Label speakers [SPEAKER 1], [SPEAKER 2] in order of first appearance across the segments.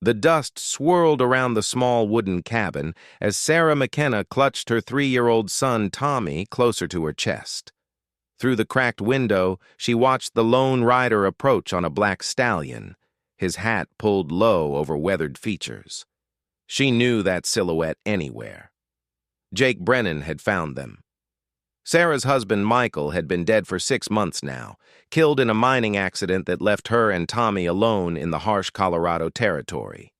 [SPEAKER 1] The dust swirled around the small wooden cabin as Sarah McKenna clutched her 3-year-old son Tommy closer to her chest. Through the cracked window, she watched the lone rider approach on a black stallion, his hat pulled low over weathered features. She knew that silhouette anywhere. Jake Brennan had found them. Sarah's husband Michael had been dead for 6 months now, killed in a mining accident that left her and Tommy alone in the harsh Colorado territory.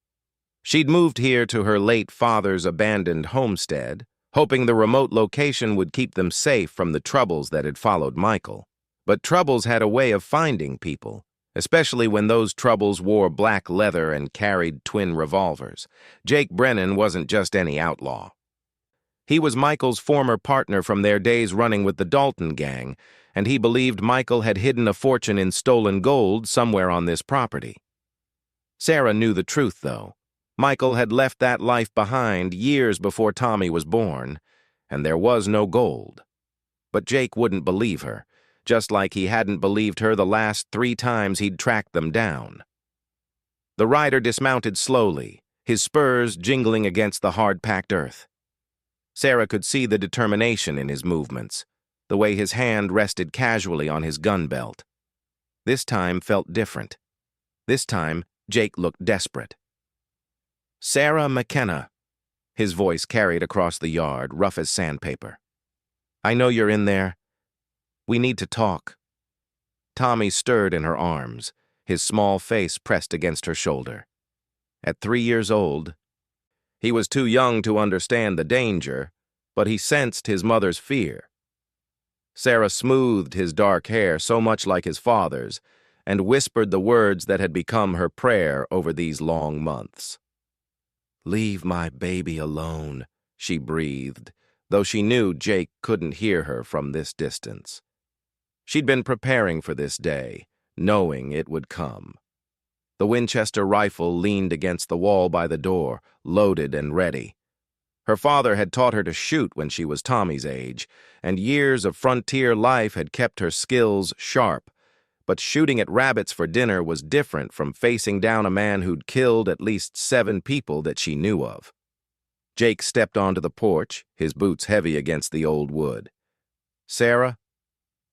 [SPEAKER 1] She'd moved here to her late father's abandoned homestead, hoping the remote location would keep them safe from the troubles that had followed Michael. But troubles had a way of finding people, especially when those troubles wore black leather and carried twin revolvers. Jake Brennan wasn't just any outlaw. He was Michael's former partner from their days running with the Dalton gang, and he believed Michael had hidden a fortune in stolen gold somewhere on this property. Sarah knew the truth, though. Michael had left that life behind years before Tommy was born, and there was no gold. But Jake wouldn't believe her, just like he hadn't believed her the last 3 times he'd tracked them down. The rider dismounted slowly, his spurs jingling against the hard-packed earth. Sarah could see the determination in his movements, the way his hand rested casually on his gun belt. This time felt different. This time, Jake looked desperate. "Sarah McKenna," his voice carried across the yard, rough as sandpaper. "I know you're in there. We need to talk." Tommy stirred in her arms, his small face pressed against her shoulder. At 3 years old, he was too young to understand the danger, but he sensed his mother's fear. Sarah smoothed his dark hair so much like his father's and whispered the words that had become her prayer over these long months. "Leave my baby alone," she breathed, though she knew Jake couldn't hear her from this distance. She'd been preparing for this day, knowing it would come. The Winchester rifle leaned against the wall by the door, loaded and ready. Her father had taught her to shoot when she was Tommy's age, and years of frontier life had kept her skills sharp. But shooting at rabbits for dinner was different from facing down a man who'd killed at least 7 people that she knew of. Jake stepped onto the porch, his boots heavy against the old wood. "Sarah,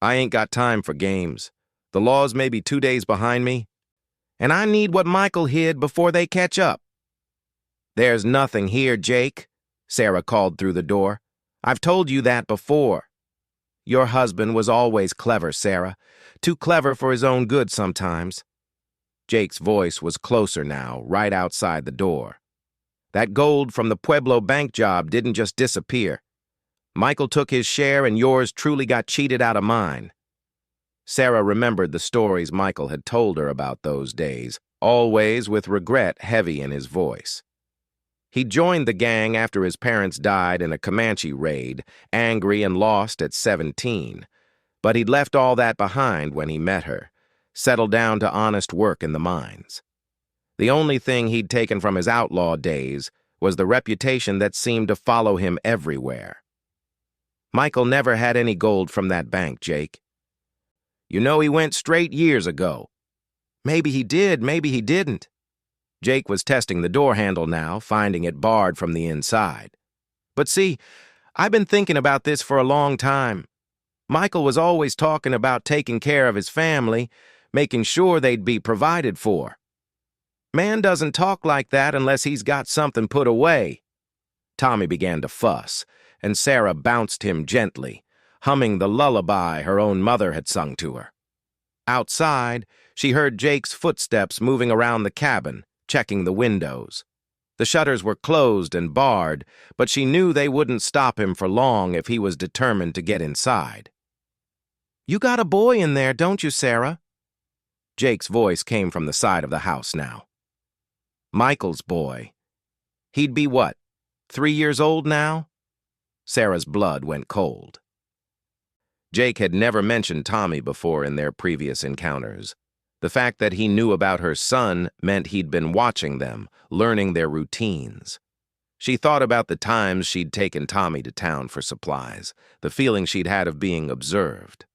[SPEAKER 1] I ain't got time for games. The law's maybe 2 days behind me, and I need what Michael hid before they catch up." "There's nothing here, Jake," Sarah called through the door. "I've told you that before." "Your husband was always clever, Sarah. Too clever for his own good sometimes." Jake's voice was closer now, right outside the door. "That gold from the Pueblo bank job didn't just disappear. Michael took his share and yours truly got cheated out of mine." Sarah remembered the stories Michael had told her about those days, always with regret heavy in his voice. He joined the gang after his parents died in a Comanche raid, angry and lost at 17. But he'd left all that behind when he met her, settled down to honest work in the mines. The only thing he'd taken from his outlaw days was the reputation that seemed to follow him everywhere. "Michael never had any gold from that bank, Jake. You know he went straight years ago." "Maybe he did, maybe he didn't." Jake was testing the door handle now, finding it barred from the inside. "But see, I've been thinking about this for a long time. Michael was always talking about taking care of his family, making sure they'd be provided for. Man doesn't talk like that unless he's got something put away." Tommy began to fuss, and Sarah bounced him gently, humming the lullaby her own mother had sung to her. Outside, she heard Jake's footsteps moving around the cabin, checking the windows. The shutters were closed and barred, but she knew they wouldn't stop him for long if he was determined to get inside. "You got a boy in there, don't you, Sarah?" Jake's voice came from the side of the house now. "Michael's boy. He'd be what, 3 years old now?" Sarah's blood went cold. Jake had never mentioned Tommy before in their previous encounters. The fact that he knew about her son meant he'd been watching them, learning their routines. She thought about the times she'd taken Tommy to town for supplies, the feeling she'd had of being observed.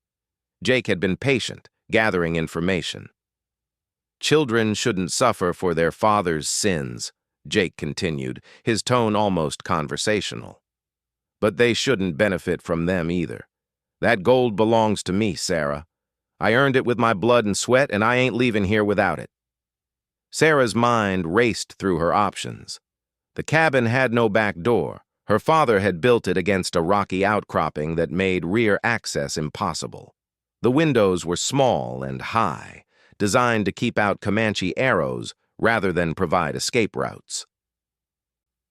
[SPEAKER 1] Jake had been patient, gathering information. Children shouldn't suffer for their father's sins, Jake continued, his tone almost conversational. But they shouldn't benefit from them either. That gold belongs to me, Sarah. I earned it with my blood and sweat, and I ain't leaving here without it. Sarah's mind raced through her options. The cabin had no back door. Her father had built it against a rocky outcropping that made rear access impossible. The windows were small and high, designed to keep out Comanche arrows rather than provide escape routes.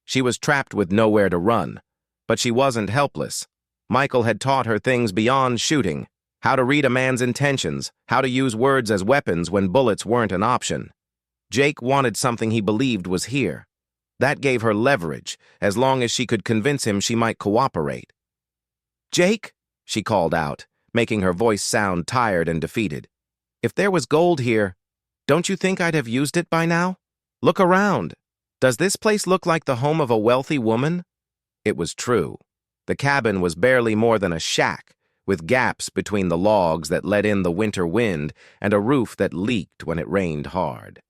[SPEAKER 1] She was trapped with nowhere to run, but she wasn't helpless. Michael had taught her things beyond shooting, how to read a man's intentions, how to use words as weapons when bullets weren't an option. Jake wanted something he believed was here. That gave her leverage, as long as she could convince him she might cooperate. "Jake," she called out, making her voice sound tired and defeated. "If there was gold here, don't you think I'd have used it by now? Look around. Does this place look like the home of a wealthy woman?" It was true. The cabin was barely more than a shack, with gaps between the logs that let in the winter wind and a roof that leaked when it rained hard.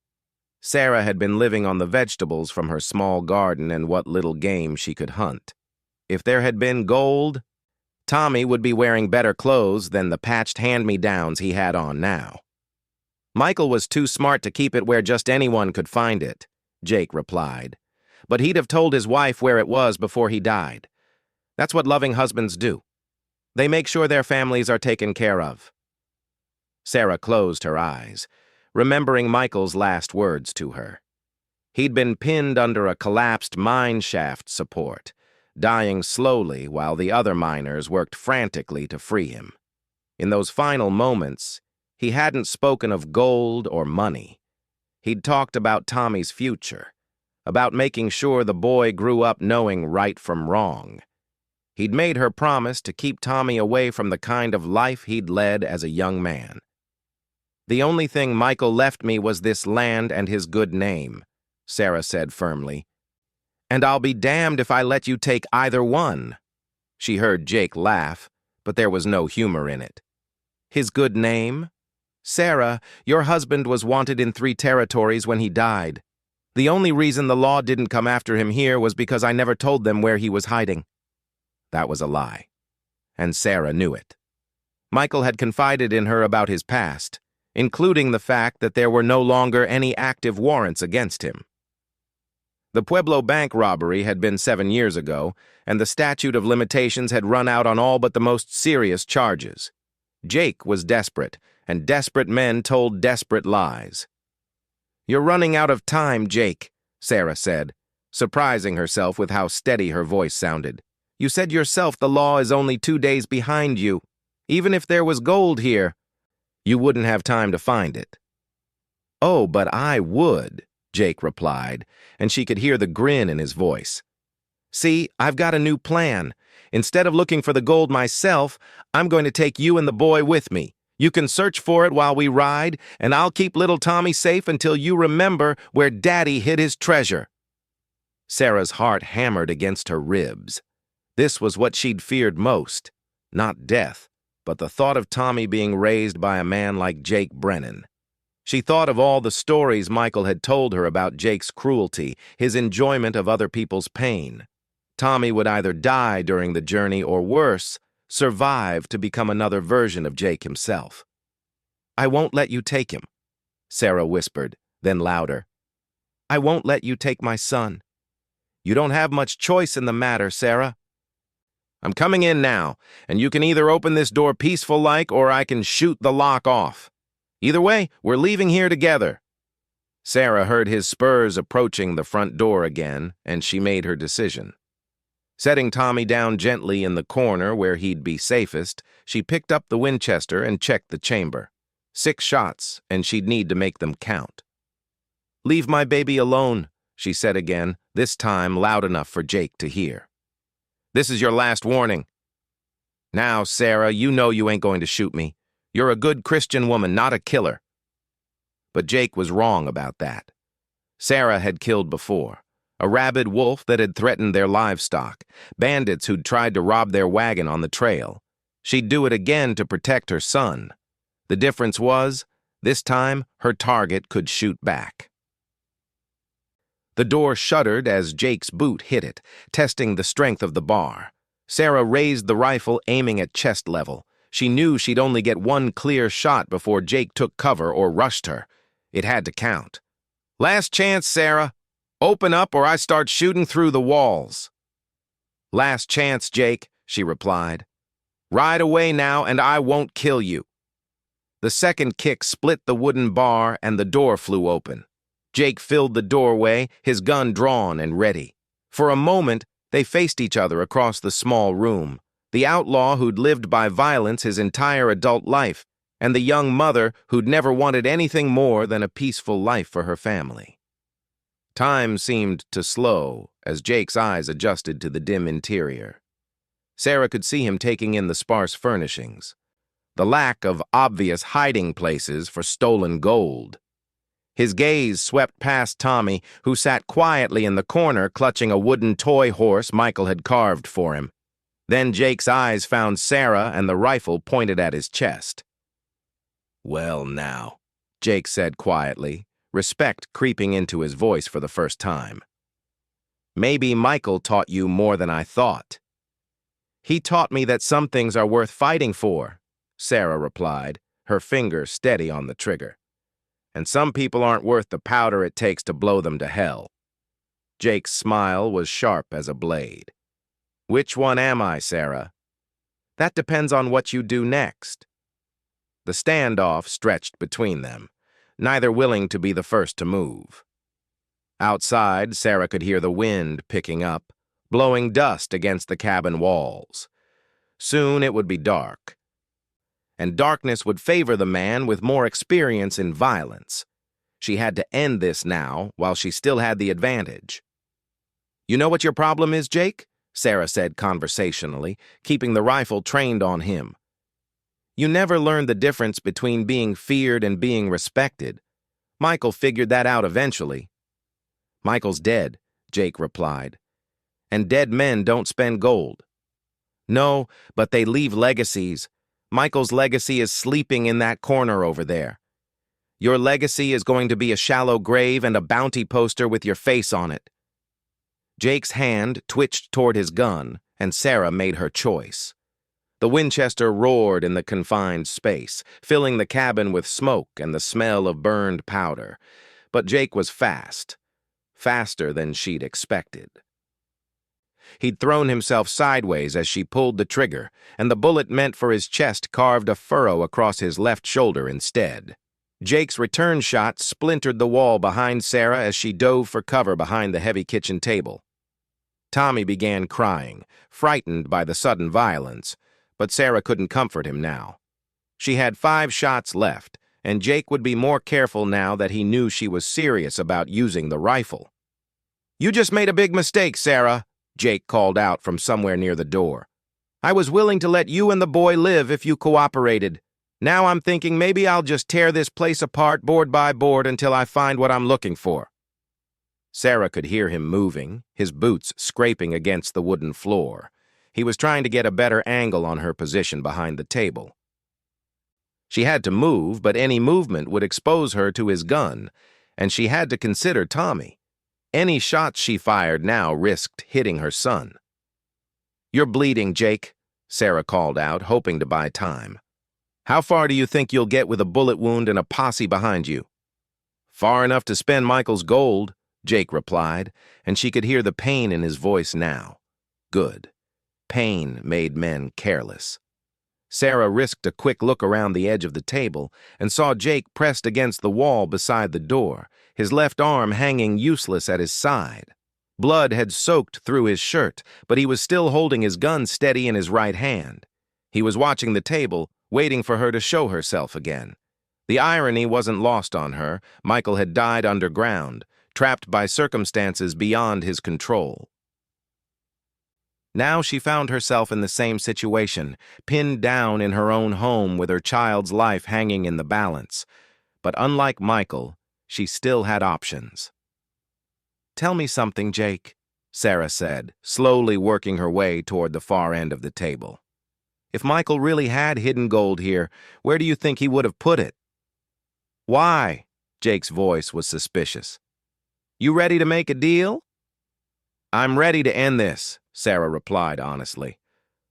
[SPEAKER 1] Sarah had been living on the vegetables from her small garden and what little game she could hunt. If there had been gold, Tommy would be wearing better clothes than the patched hand-me-downs he had on now. "Michael was too smart to keep it where just anyone could find it," Jake replied. "But he'd have told his wife where it was before he died. That's what loving husbands do. They make sure their families are taken care of." Sarah closed her eyes, remembering Michael's last words to her. He'd been pinned under a collapsed mine shaft support, dying slowly while the other miners worked frantically to free him. In those final moments, he hadn't spoken of gold or money. He'd talked about Tommy's future, about making sure the boy grew up knowing right from wrong. He'd made her promise to keep Tommy away from the kind of life he'd led as a young man. "The only thing Michael left me was this land and his good name," Sarah said firmly. "And I'll be damned if I let you take either one." She heard Jake laugh, but there was no humor in it. "His good name? Sarah, your husband was wanted in 3 territories when he died. The only reason the law didn't come after him here was because I never told them where he was hiding." That was a lie, and Sarah knew it. Michael had confided in her about his past, including the fact that there were no longer any active warrants against him. The Pueblo bank robbery had been 7 years ago, and the statute of limitations had run out on all but the most serious charges. Jake was desperate, and desperate men told desperate lies. "You're running out of time, Jake," Sarah said, surprising herself with how steady her voice sounded. "You said yourself the law is only 2 days behind you. Even if there was gold here, you wouldn't have time to find it." "Oh, but I would," Jake replied, and she could hear the grin in his voice. "See, I've got a new plan. Instead of looking for the gold myself, I'm going to take you and the boy with me. You can search for it while we ride, and I'll keep little Tommy safe until you remember where Daddy hid his treasure." Sarah's heart hammered against her ribs. This was what she'd feared most, not death, but the thought of Tommy being raised by a man like Jake Brennan. She thought of all the stories Michael had told her about Jake's cruelty, his enjoyment of other people's pain. Tommy would either die during the journey or worse, survive to become another version of Jake himself. "I won't let you take him," Sarah whispered, then louder. "I won't let you take my son. You don't have much choice in the matter, Sarah. I'm coming in now, and you can either open this door peaceful-like or I can shoot the lock off. Either way, we're leaving here together." Sarah heard his spurs approaching the front door again, and she made her decision. Setting Tommy down gently in the corner where he'd be safest, she picked up the Winchester and checked the chamber. 6 shots, and she'd need to make them count. "Leave my baby alone," she said again, this time loud enough for Jake to hear. "This is your last warning. Now, Sarah, you know you ain't going to shoot me. You're a good Christian woman, not a killer." But Jake was wrong about that. Sarah had killed before. A rabid wolf that had threatened their livestock, bandits who'd tried to rob their wagon on the trail. She'd do it again to protect her son. The difference was, This time, her target could shoot back. The door shuddered as Jake's boot hit it, testing the strength of the bar. Sarah raised the rifle, aiming at chest level. She knew she'd only get one clear shot before Jake took cover or rushed her. It had to count. "Last chance, Sarah. Open up or I start shooting through the walls." "Last chance, Jake," she replied. "Ride away now and I won't kill you." The second kick split the wooden bar and the door flew open. Jake filled the doorway, his gun drawn and ready. For a moment, they faced each other across the small room. The outlaw who'd lived by violence his entire adult life, and the young mother who'd never wanted anything more than a peaceful life for her family. Time seemed to slow as Jake's eyes adjusted to the dim interior. Sarah could see him taking in the sparse furnishings, the lack of obvious hiding places for stolen gold. His gaze swept past Tommy, who sat quietly in the corner clutching a wooden toy horse Michael had carved for him. Then Jake's eyes found Sarah and the rifle pointed at his chest. "Well now," Jake said quietly, respect creeping into his voice for the first time. "Maybe Michael taught you more than I thought." "He taught me that some things are worth fighting for," Sarah replied, her finger steady on the trigger. "And some people aren't worth the powder it takes to blow them to hell." Jake's smile was sharp as a blade. "Which one am I, Sarah?" "That depends on what you do next." The standoff stretched between them, neither willing to be the first to move. Outside, Sarah could hear the wind picking up, blowing dust against the cabin walls. Soon it would be dark, and darkness would favor the man with more experience in violence. She had to end this now while she still had the advantage. "You know what your problem is, Jake?" Sarah said conversationally, keeping the rifle trained on him. "You never learned the difference between being feared and being respected. Michael figured that out eventually." "Michael's dead," Jake replied. "And dead men don't spend gold." "No, but they leave legacies. Michael's legacy is sleeping in that corner over there. Your legacy is going to be a shallow grave and a bounty poster with your face on it." Jake's hand twitched toward his gun, and Sarah made her choice. The Winchester roared in the confined space, filling the cabin with smoke and the smell of burned powder. But Jake was fast, faster than she'd expected. He'd thrown himself sideways as she pulled the trigger, and the bullet meant for his chest carved a furrow across his left shoulder instead. Jake's return shot splintered the wall behind Sarah as she dove for cover behind the heavy kitchen table. Tommy began crying, frightened by the sudden violence, but Sarah couldn't comfort him now. She had 5 shots left, and Jake would be more careful now that he knew she was serious about using the rifle. "You just made a big mistake, Sarah," Jake called out from somewhere near the door. "I was willing to let you and the boy live if you cooperated. Now I'm thinking maybe I'll just tear this place apart board by board until I find what I'm looking for." Sarah could hear him moving, his boots scraping against the wooden floor. He was trying to get a better angle on her position behind the table. She had to move, but any movement would expose her to his gun, and she had to consider Tommy. Any shots she fired now risked hitting her son. "You're bleeding, Jake," Sarah called out, hoping to buy time. "How far do you think you'll get with a bullet wound and a posse behind you?" "Far enough to spend Michael's gold," Jake replied, and she could hear the pain in his voice now. Good. Pain made men careless. Sarah risked a quick look around the edge of the table and saw Jake pressed against the wall beside the door, his left arm hanging useless at his side. Blood had soaked through his shirt, but he was still holding his gun steady in his right hand. He was watching the table, waiting for her to show herself again. The irony wasn't lost on her. Michael had died underground, trapped by circumstances beyond his control. Now she found herself in the same situation, pinned down in her own home with her child's life hanging in the balance. But unlike Michael, she still had options. "Tell me something, Jake," Sarah said, slowly working her way toward the far end of the table. "If Michael really had hidden gold here, where do you think he would have put it?" Why? Jake's voice was suspicious. You ready to make a deal? I'm ready to end this, Sarah replied honestly.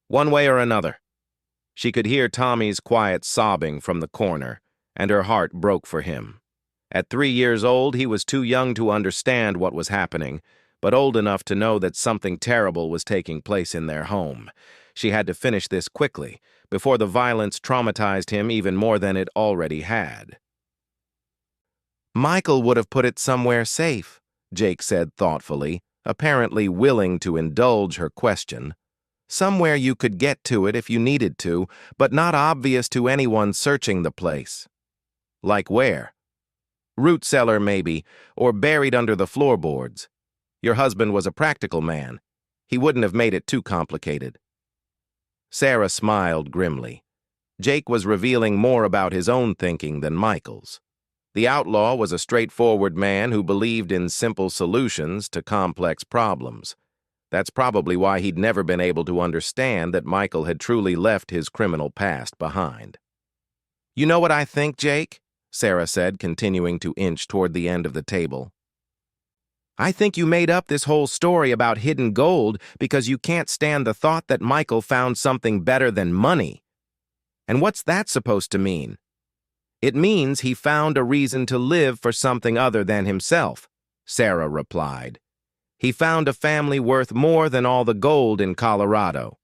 [SPEAKER 1] One way or another. She could hear Tommy's quiet sobbing from the corner, and her heart broke for him. At 3 years old, he was too young to understand what was happening, but old enough to know that something terrible was taking place in their home. She had to finish this quickly, before the violence traumatized him even more than it already had. Michael would have put it somewhere safe, Jake said thoughtfully, apparently willing to indulge her question. Somewhere you could get to it if you needed to, but not obvious to anyone searching the place. Like where? Root cellar, maybe, or buried under the floorboards. Your husband was a practical man. He wouldn't have made it too complicated. Sarah smiled grimly. Jake was revealing more about his own thinking than Michael's. The outlaw was a straightforward man who believed in simple solutions to complex problems. That's probably why he'd never been able to understand that Michael had truly left his criminal past behind. You know what I think, Jake? Sarah said, continuing to inch toward the end of the table. I think you made up this whole story about hidden gold because you can't stand the thought that Michael found something better than money. And what's that supposed to mean? It means he found a reason to live for something other than himself, Sarah replied. He found a family worth more than all the gold in Colorado.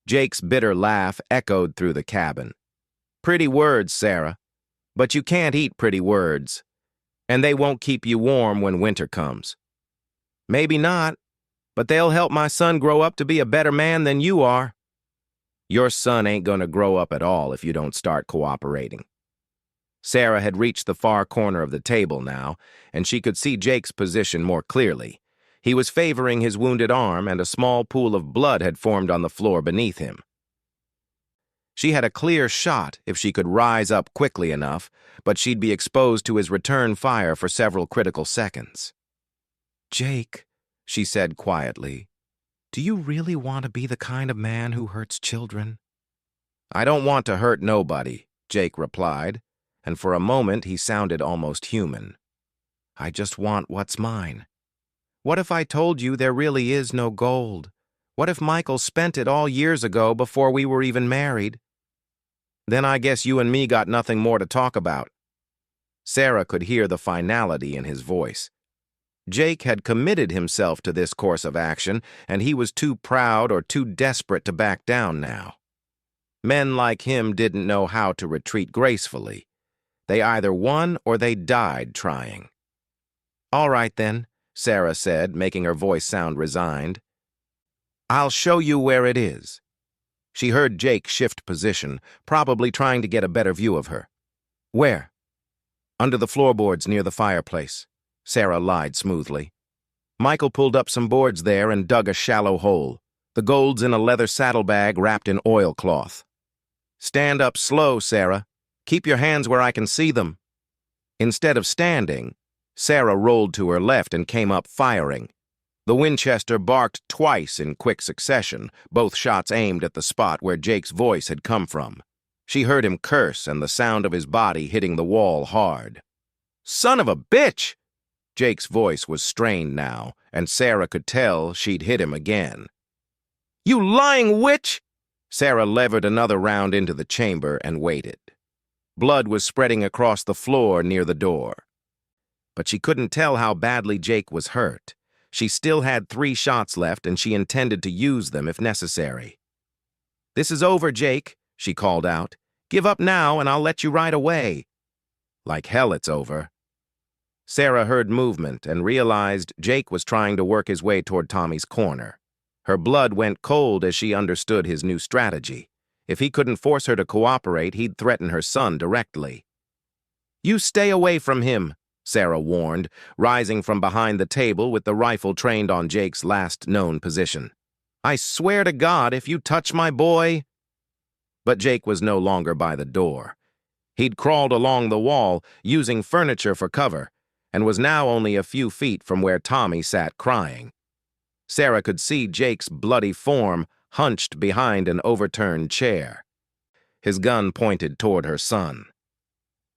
[SPEAKER 1] Jake's bitter laugh echoed through the cabin. Pretty words, Sarah. But you can't eat pretty words. And they won't keep you warm when winter comes. Maybe not, but they'll help my son grow up to be a better man than you are. Your son ain't gonna grow up at all if you don't start cooperating. Sarah had reached the far corner of the table now, and she could see Jake's position more clearly. He was favoring his wounded arm, and a small pool of blood had formed on the floor beneath him. She had a clear shot if she could rise up quickly enough, but she'd be exposed to his return fire for several critical seconds. Jake, she said quietly, do you really want to be the kind of man who hurts children? I don't want to hurt nobody, Jake replied, and for a moment he sounded almost human. I just want what's mine. What if I told you there really is no gold? What if Michael spent it all years ago before we were even married? Then I guess you and me got nothing more to talk about. Sarah could hear the finality in his voice. Jake had committed himself to this course of action, and he was too proud or too desperate to back down now. Men like him didn't know how to retreat gracefully. They either won or they died trying. All right then, Sarah said, making her voice sound resigned. I'll show you where it is. She heard Jake shift position, probably trying to get a better view of her. Where? Under the floorboards near the fireplace, Sarah lied smoothly. Michael pulled up some boards there and dug a shallow hole. The gold's in a leather saddlebag wrapped in oilcloth. Stand up slow, Sarah. Keep your hands where I can see them. Instead of standing, Sarah rolled to her left and came up firing. The Winchester barked twice in quick succession, both shots aimed at the spot where Jake's voice had come from. She heard him curse and the sound of his body hitting the wall hard. Son of a bitch! Jake's voice was strained now, and Sarah could tell she'd hit him again. You lying witch! Sarah levered another round into the chamber and waited. Blood was spreading across the floor near the door. But she couldn't tell how badly Jake was hurt. She still had 3 shots left, and she intended to use them if necessary. This is over, Jake, she called out. Give up now, and I'll let you right away. Like hell it's over. Sarah heard movement and realized Jake was trying to work his way toward Tommy's corner. Her blood went cold as she understood his new strategy. If he couldn't force her to cooperate, he'd threaten her son directly. You stay away from him, Sarah warned, rising from behind the table with the rifle trained on Jake's last known position. I swear to God, if you touch my boy... But Jake was no longer by the door. He'd crawled along the wall, using furniture for cover, and was now only a few feet from where Tommy sat crying. Sarah could see Jake's bloody form hunched behind an overturned chair. His gun pointed toward her son.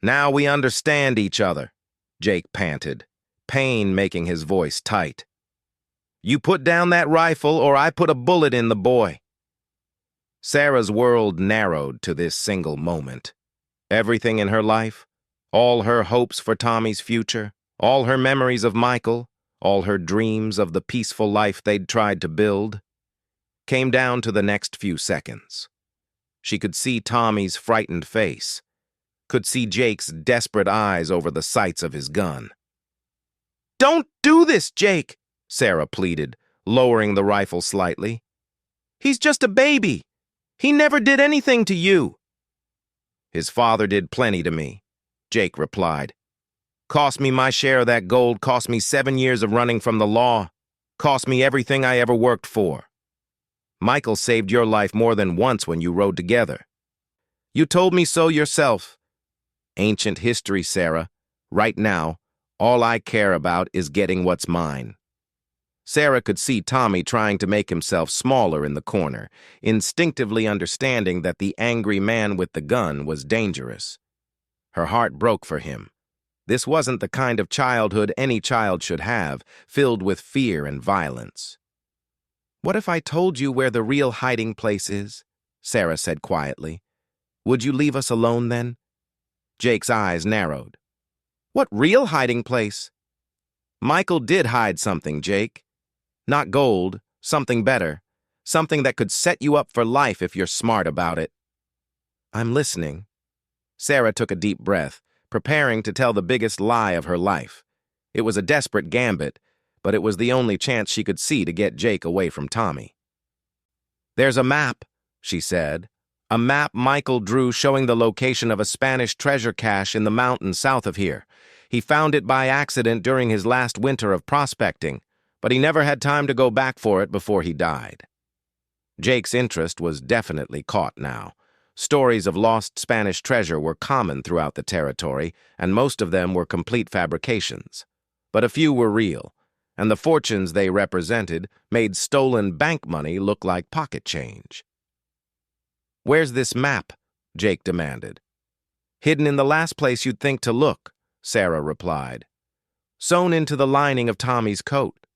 [SPEAKER 1] Now we understand each other, Jake panted, pain making his voice tight. You put down that rifle or I put a bullet in the boy. Sarah's world narrowed to this single moment. Everything in her life, all her hopes for Tommy's future, all her memories of Michael, all her dreams of the peaceful life they'd tried to build, came down to the next few seconds. She could see Tommy's frightened face, could see Jake's desperate eyes over the sights of his gun. "Don't do this, Jake," Sarah pleaded, lowering the rifle slightly. "He's just a baby. He never did anything to you." "His father did plenty to me," Jake replied. "Cost me my share of that gold, cost me 7 years of running from the law, cost me everything I ever worked for. Michael saved your life more than once when you rode together. You told me so yourself. Ancient history, Sarah. Right now, all I care about is getting what's mine." Sarah could see Tommy trying to make himself smaller in the corner, instinctively understanding that the angry man with the gun was dangerous. Her heart broke for him. This wasn't the kind of childhood any child should have, filled with fear and violence. "What if I told you where the real hiding place is?" Sarah said quietly. "Would you leave us alone then?" Jake's eyes narrowed. "What real hiding place?" "Michael did hide something, Jake. Not gold, something better. Something that could set you up for life if you're smart about it." "I'm listening." Sarah took a deep breath, preparing to tell the biggest lie of her life. It was a desperate gambit, but it was the only chance she could see to get Jake away from Tommy. "There's a map," she said. "A map Michael drew showing the location of a Spanish treasure cache in the mountains south of here. He found it by accident during his last winter of prospecting, but he never had time to go back for it before he died." Jake's interest was definitely caught now. Stories of lost Spanish treasure were common throughout the territory, and most of them were complete fabrications. But a few were real, and the fortunes they represented made stolen bank money look like pocket change. "Where's this map?" Jake demanded. "Hidden in the last place you'd think to look," Sarah replied. "Sewn into the lining of Tommy's coat."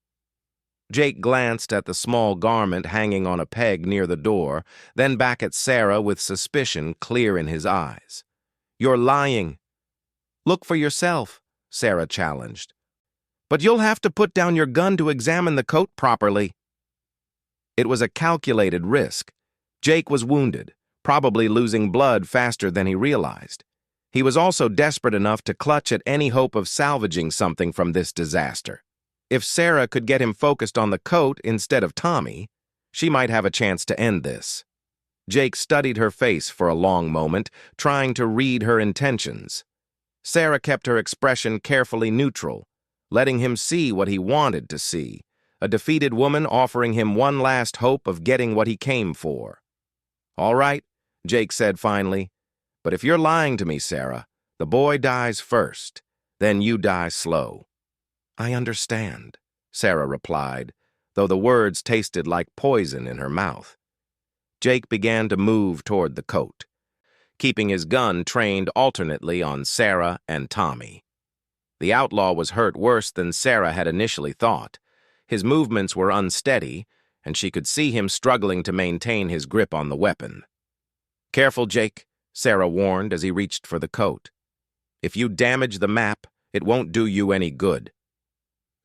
[SPEAKER 1] Jake glanced at the small garment hanging on a peg near the door, then back at Sarah with suspicion clear in his eyes. "You're lying." "Look for yourself," Sarah challenged. "But you'll have to put down your gun to examine the coat properly." It was a calculated risk. Jake was wounded, probably losing blood faster than he realized. He was also desperate enough to clutch at any hope of salvaging something from this disaster. If Sarah could get him focused on the coat instead of Tommy, she might have a chance to end this. Jake studied her face for a long moment, trying to read her intentions. Sarah kept her expression carefully neutral, letting him see what he wanted to see, a defeated woman offering him one last hope of getting what he came for. "All right," Jake said finally, "but if you're lying to me, Sarah, the boy dies first, then you die slow." "I understand," Sarah replied, though the words tasted like poison in her mouth. Jake began to move toward the coat, keeping his gun trained alternately on Sarah and Tommy. The outlaw was hurt worse than Sarah had initially thought. His movements were unsteady, and she could see him struggling to maintain his grip on the weapon. "Careful, Jake," Sarah warned as he reached for the coat. "If you damage the map, it won't do you any good."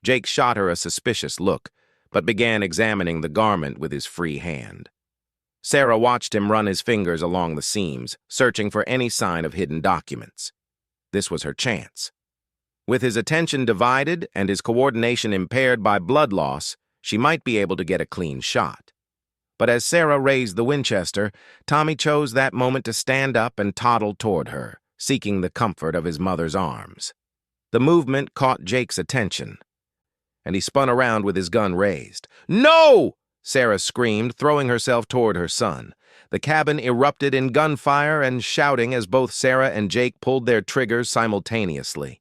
[SPEAKER 1] Jake shot her a suspicious look, but began examining the garment with his free hand. Sarah watched him run his fingers along the seams, searching for any sign of hidden documents. This was her chance. With his attention divided and his coordination impaired by blood loss, she might be able to get a clean shot. But as Sarah raised the Winchester, Tommy chose that moment to stand up and toddle toward her, seeking the comfort of his mother's arms. The movement caught Jake's attention, and he spun around with his gun raised. "No!" Sarah screamed, throwing herself toward her son. The cabin erupted in gunfire and shouting as both Sarah and Jake pulled their triggers simultaneously.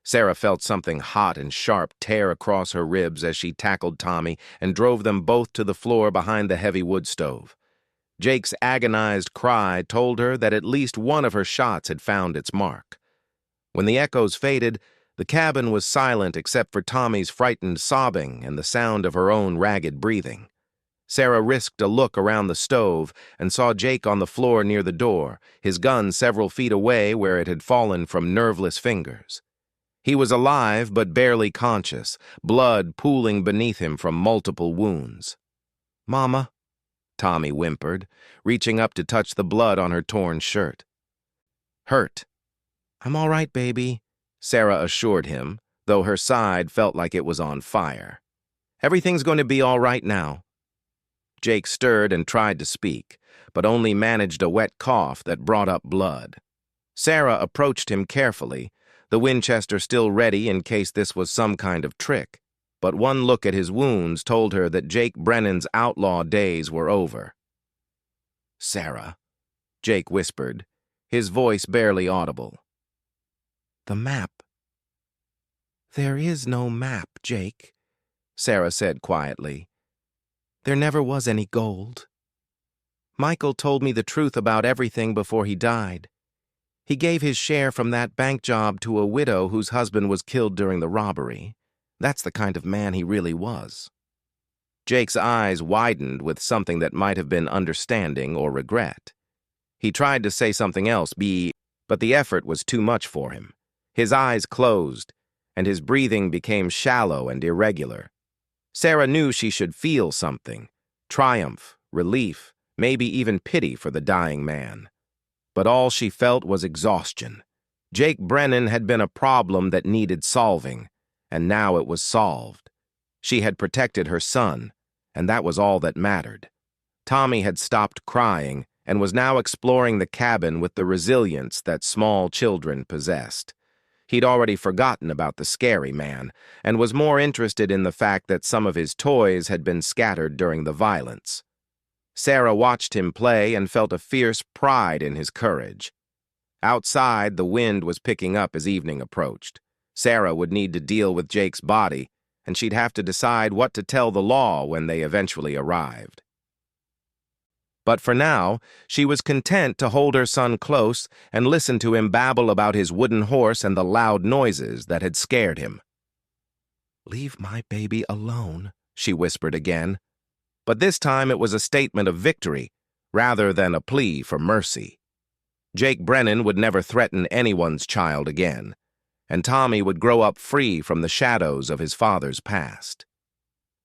[SPEAKER 1] Sarah felt something hot and sharp tear across her ribs as she tackled Tommy and drove them both to the floor behind the heavy wood stove. Jake's agonized cry told her that at least one of her shots had found its mark. When the echoes faded, the cabin was silent except for Tommy's frightened sobbing and the sound of her own ragged breathing. Sarah risked a look around the stove and saw Jake on the floor near the door, his gun several feet away where it had fallen from nerveless fingers. He was alive but barely conscious, blood pooling beneath him from multiple wounds. "Mama," Tommy whimpered, reaching up to touch the blood on her torn shirt. "Hurt." "I'm all right, baby," Sarah assured him, though her side felt like it was on fire. "Everything's going to be all right now." Jake stirred and tried to speak, but only managed a wet cough that brought up blood. Sarah approached him carefully, the Winchester still ready in case this was some kind of trick, but one look at his wounds told her that Jake Brennan's outlaw days were over. "Sarah," Jake whispered, his voice barely audible. "The map." "There is no map, Jake," Sarah said quietly. "There never was any gold. Michael told me the truth about everything before he died. He gave his share from that bank job to a widow whose husband was killed during the robbery. That's the kind of man he really was." Jake's eyes widened with something that might have been understanding or regret. He tried to say something else, but the effort was too much for him. His eyes closed, and his breathing became shallow and irregular. Sarah knew she should feel something, triumph, relief, maybe even pity for the dying man. But all she felt was exhaustion. Jake Brennan had been a problem that needed solving, and now it was solved. She had protected her son, and that was all that mattered. Tommy had stopped crying and was now exploring the cabin with the resilience that small children possessed. He'd already forgotten about the scary man and was more interested in the fact that some of his toys had been scattered during the violence. Sarah watched him play and felt a fierce pride in his courage. Outside, the wind was picking up as evening approached. Sarah would need to deal with Jake's body, and she'd have to decide what to tell the law when they eventually arrived. But for now, she was content to hold her son close and listen to him babble about his wooden horse and the loud noises that had scared him. "Leave my baby alone," she whispered again. But this time it was a statement of victory, rather than a plea for mercy. Jake Brennan would never threaten anyone's child again, and Tommy would grow up free from the shadows of his father's past.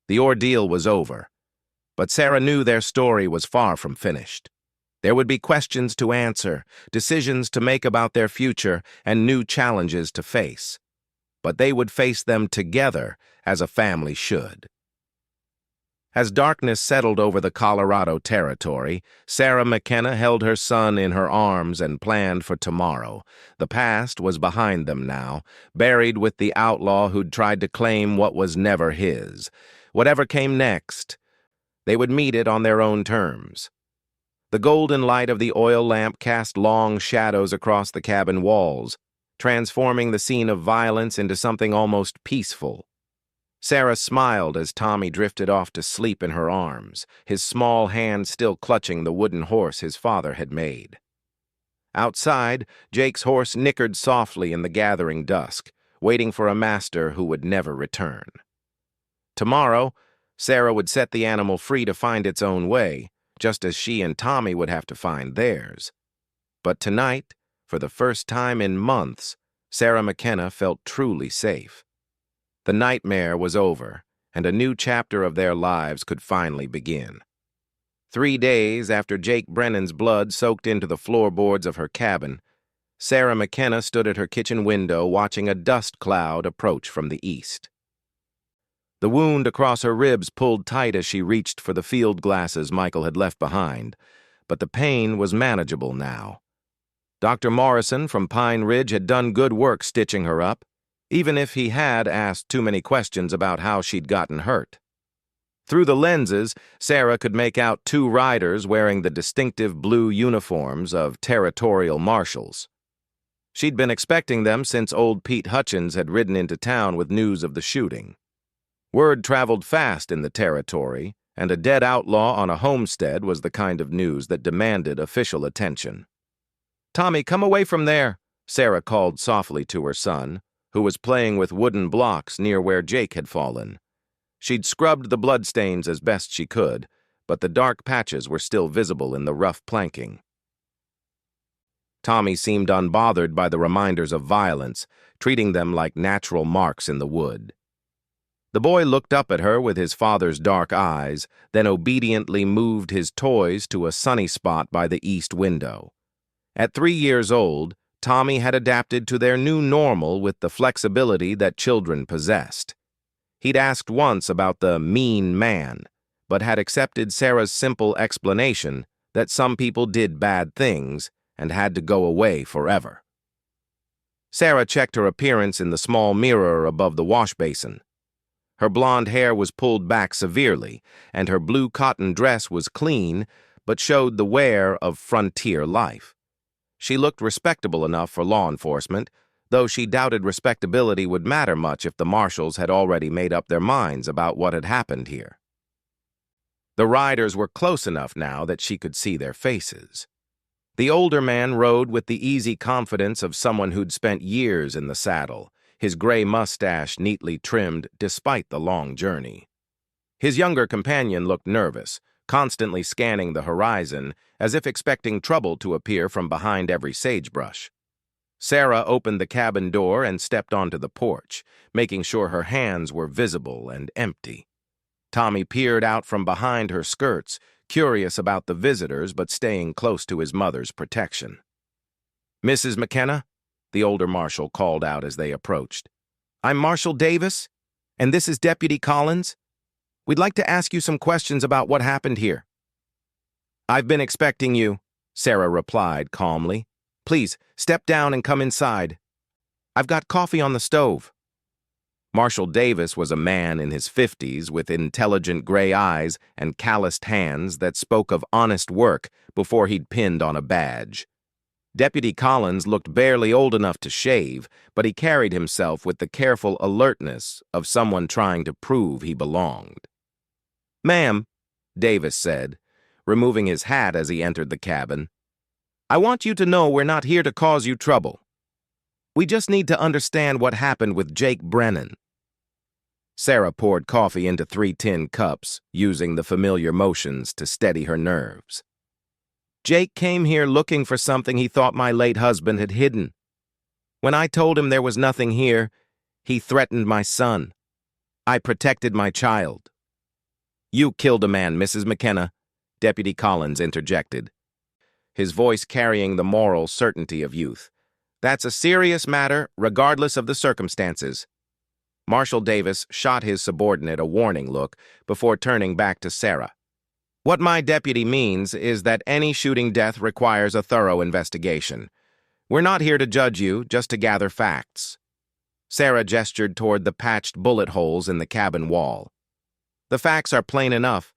[SPEAKER 1] The ordeal was over. But Sarah knew their story was far from finished. There would be questions to answer, decisions to make about their future, and new challenges to face. But they would face them together, as a family should. As darkness settled over the Colorado territory, Sarah McKenna held her son in her arms and planned for tomorrow. The past was behind them now, buried with the outlaw who'd tried to claim what was never his. Whatever came next, they would meet it on their own terms. The golden light of the oil lamp cast long shadows across the cabin walls, transforming the scene of violence into something almost peaceful. Sarah smiled as Tommy drifted off to sleep in her arms, his small hand still clutching the wooden horse his father had made. Outside, Jake's horse nickered softly in the gathering dusk, waiting for a master who would never return. Tomorrow, Sarah would set the animal free to find its own way, just as she and Tommy would have to find theirs. But tonight, for the first time in months, Sarah McKenna felt truly safe. The nightmare was over, and a new chapter of their lives could finally begin. 3 days after Jake Brennan's blood soaked into the floorboards of her cabin, Sarah McKenna stood at her kitchen window watching a dust cloud approach from the east. The wound across her ribs pulled tight as she reached for the field glasses Michael had left behind, but the pain was manageable now. Dr. Morrison from Pine Ridge had done good work stitching her up, even if he had asked too many questions about how she'd gotten hurt. Through the lenses, Sarah could make out 2 riders wearing the distinctive blue uniforms of territorial marshals. She'd been expecting them since old Pete Hutchins had ridden into town with news of the shooting. Word traveled fast in the territory, and a dead outlaw on a homestead was the kind of news that demanded official attention. "Tommy, come away from there," Sarah called softly to her son, who was playing with wooden blocks near where Jake had fallen. She'd scrubbed the bloodstains as best she could, but the dark patches were still visible in the rough planking. Tommy seemed unbothered by the reminders of violence, treating them like natural marks in the wood. The boy looked up at her with his father's dark eyes, then obediently moved his toys to a sunny spot by the east window. At 3 years old, Tommy had adapted to their new normal with the flexibility that children possessed. He'd asked once about the mean man, but had accepted Sarah's simple explanation that some people did bad things and had to go away forever. Sarah checked her appearance in the small mirror above the wash basin. Her blonde hair was pulled back severely, and her blue cotton dress was clean, but showed the wear of frontier life. She looked respectable enough for law enforcement, though she doubted respectability would matter much if the marshals had already made up their minds about what had happened here. The riders were close enough now that she could see their faces. The older man rode with the easy confidence of someone who'd spent years in the saddle, his gray mustache neatly trimmed despite the long journey. His younger companion looked nervous, constantly scanning the horizon as if expecting trouble to appear from behind every sagebrush. Sarah opened the cabin door and stepped onto the porch, making sure her hands were visible and empty. Tommy peered out from behind her skirts, curious about the visitors but staying close to his mother's protection. "Mrs. McKenna?" the older marshal called out as they approached. "I'm Marshal Davis, and this is Deputy Collins. We'd like to ask you some questions about what happened here." "I've been expecting you," Sarah replied calmly. "Please, step down and come inside. I've got coffee on the stove." Marshal Davis was a man in his 50s with intelligent gray eyes and calloused hands that spoke of honest work before he'd pinned on a badge. Deputy Collins looked barely old enough to shave, but he carried himself with the careful alertness of someone trying to prove he belonged. "Ma'am," Davis said, removing his hat as he entered the cabin, "I want you to know we're not here to cause you trouble. We just need to understand what happened with Jake Brennan." Sarah poured coffee into 3 tin cups, using the familiar motions to steady her nerves. "Jake came here looking for something he thought my late husband had hidden. When I told him there was nothing here, he threatened my son. I protected my child." "You killed a man, Mrs. McKenna," Deputy Collins interjected, his voice carrying the moral certainty of youth. "That's a serious matter, regardless of the circumstances." Marshal Davis shot his subordinate a warning look before turning back to Sarah. "What my deputy means is that any shooting death requires a thorough investigation. We're not here to judge you, just to gather facts." Sarah gestured toward the patched bullet holes in the cabin wall. "The facts are plain enough.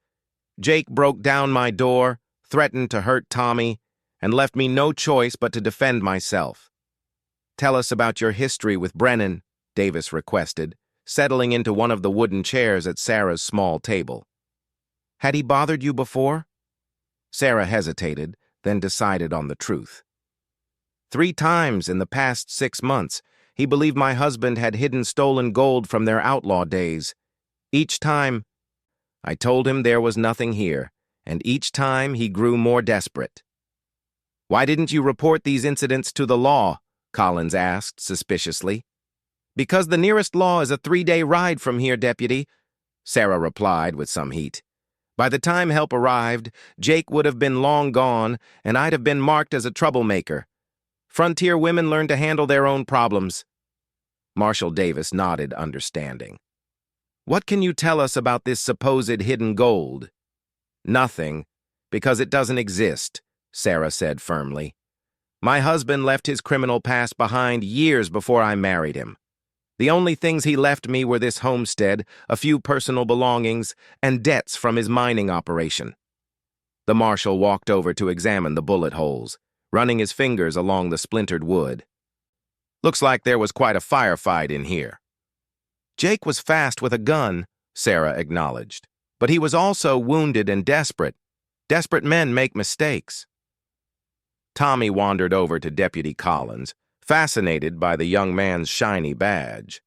[SPEAKER 1] Jake broke down my door, threatened to hurt Tommy, and left me no choice but to defend myself." "Tell us about your history with Brennan," Davis requested, settling into one of the wooden chairs at Sarah's small table. "Had he bothered you before?" Sarah hesitated, then decided on the truth. "3 times in the past 6 months, he believed my husband had hidden stolen gold from their outlaw days. Each time, I told him there was nothing here, and each time he grew more desperate." "Why didn't you report these incidents to the law?" Collins asked suspiciously. "Because the nearest law is a 3-day ride from here, Deputy," Sarah replied with some heat. "By the time help arrived, Jake would have been long gone, and I'd have been marked as a troublemaker. Frontier women learn to handle their own problems." Marshal Davis nodded understanding. "What can you tell us about this supposed hidden gold?" "Nothing, because it doesn't exist," Sarah said firmly. "My husband left his criminal past behind years before I married him. The only things he left me were this homestead, a few personal belongings, and debts from his mining operation." The marshal walked over to examine the bullet holes, running his fingers along the splintered wood. "Looks like there was quite a firefight in here." "Jake was fast with a gun," Sarah acknowledged, "but he was also wounded and desperate. Desperate men make mistakes." Tommy wandered over to Deputy Collins, fascinated by the young man's shiny badge.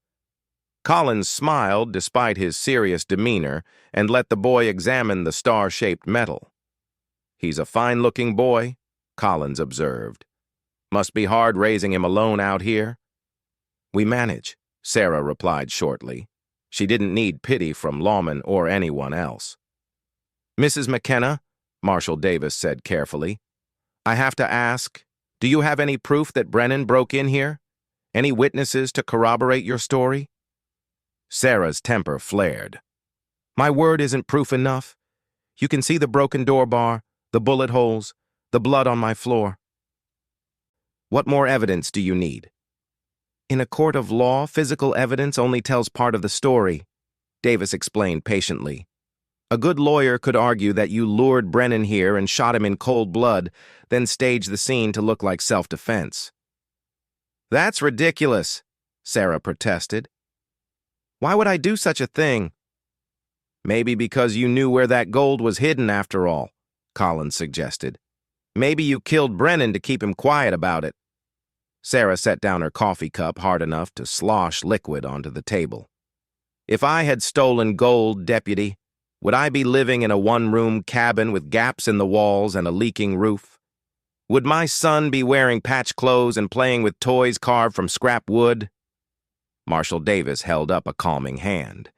[SPEAKER 1] Collins smiled despite his serious demeanor and let the boy examine the star-shaped metal. "He's a fine-looking boy," Collins observed. "Must be hard raising him alone out here." "We manage," Sarah replied shortly. She didn't need pity from Lawman or anyone else. "Mrs. McKenna," Marshal Davis said carefully, "I have to ask, do you have any proof that Brennan broke in here? Any witnesses to corroborate your story?" Sarah's temper flared. "My word isn't proof enough. You can see the broken door bar, the bullet holes, the blood on my floor. What more evidence do you need?" "In a court of law, physical evidence only tells part of the story," Davis explained patiently. "A good lawyer could argue that you lured Brennan here and shot him in cold blood, then staged the scene to look like self-defense." "That's ridiculous," Sarah protested. "Why would I do such a thing?" "Maybe because you knew where that gold was hidden after all," Collins suggested. "Maybe you killed Brennan to keep him quiet about it." Sarah set down her coffee cup hard enough to slosh liquid onto the table. "If I had stolen gold, Deputy, would I be living in a one-room cabin with gaps in the walls and a leaking roof? Would my son be wearing patch clothes and playing with toys carved from scrap wood?" Marshal Davis held up a calming hand.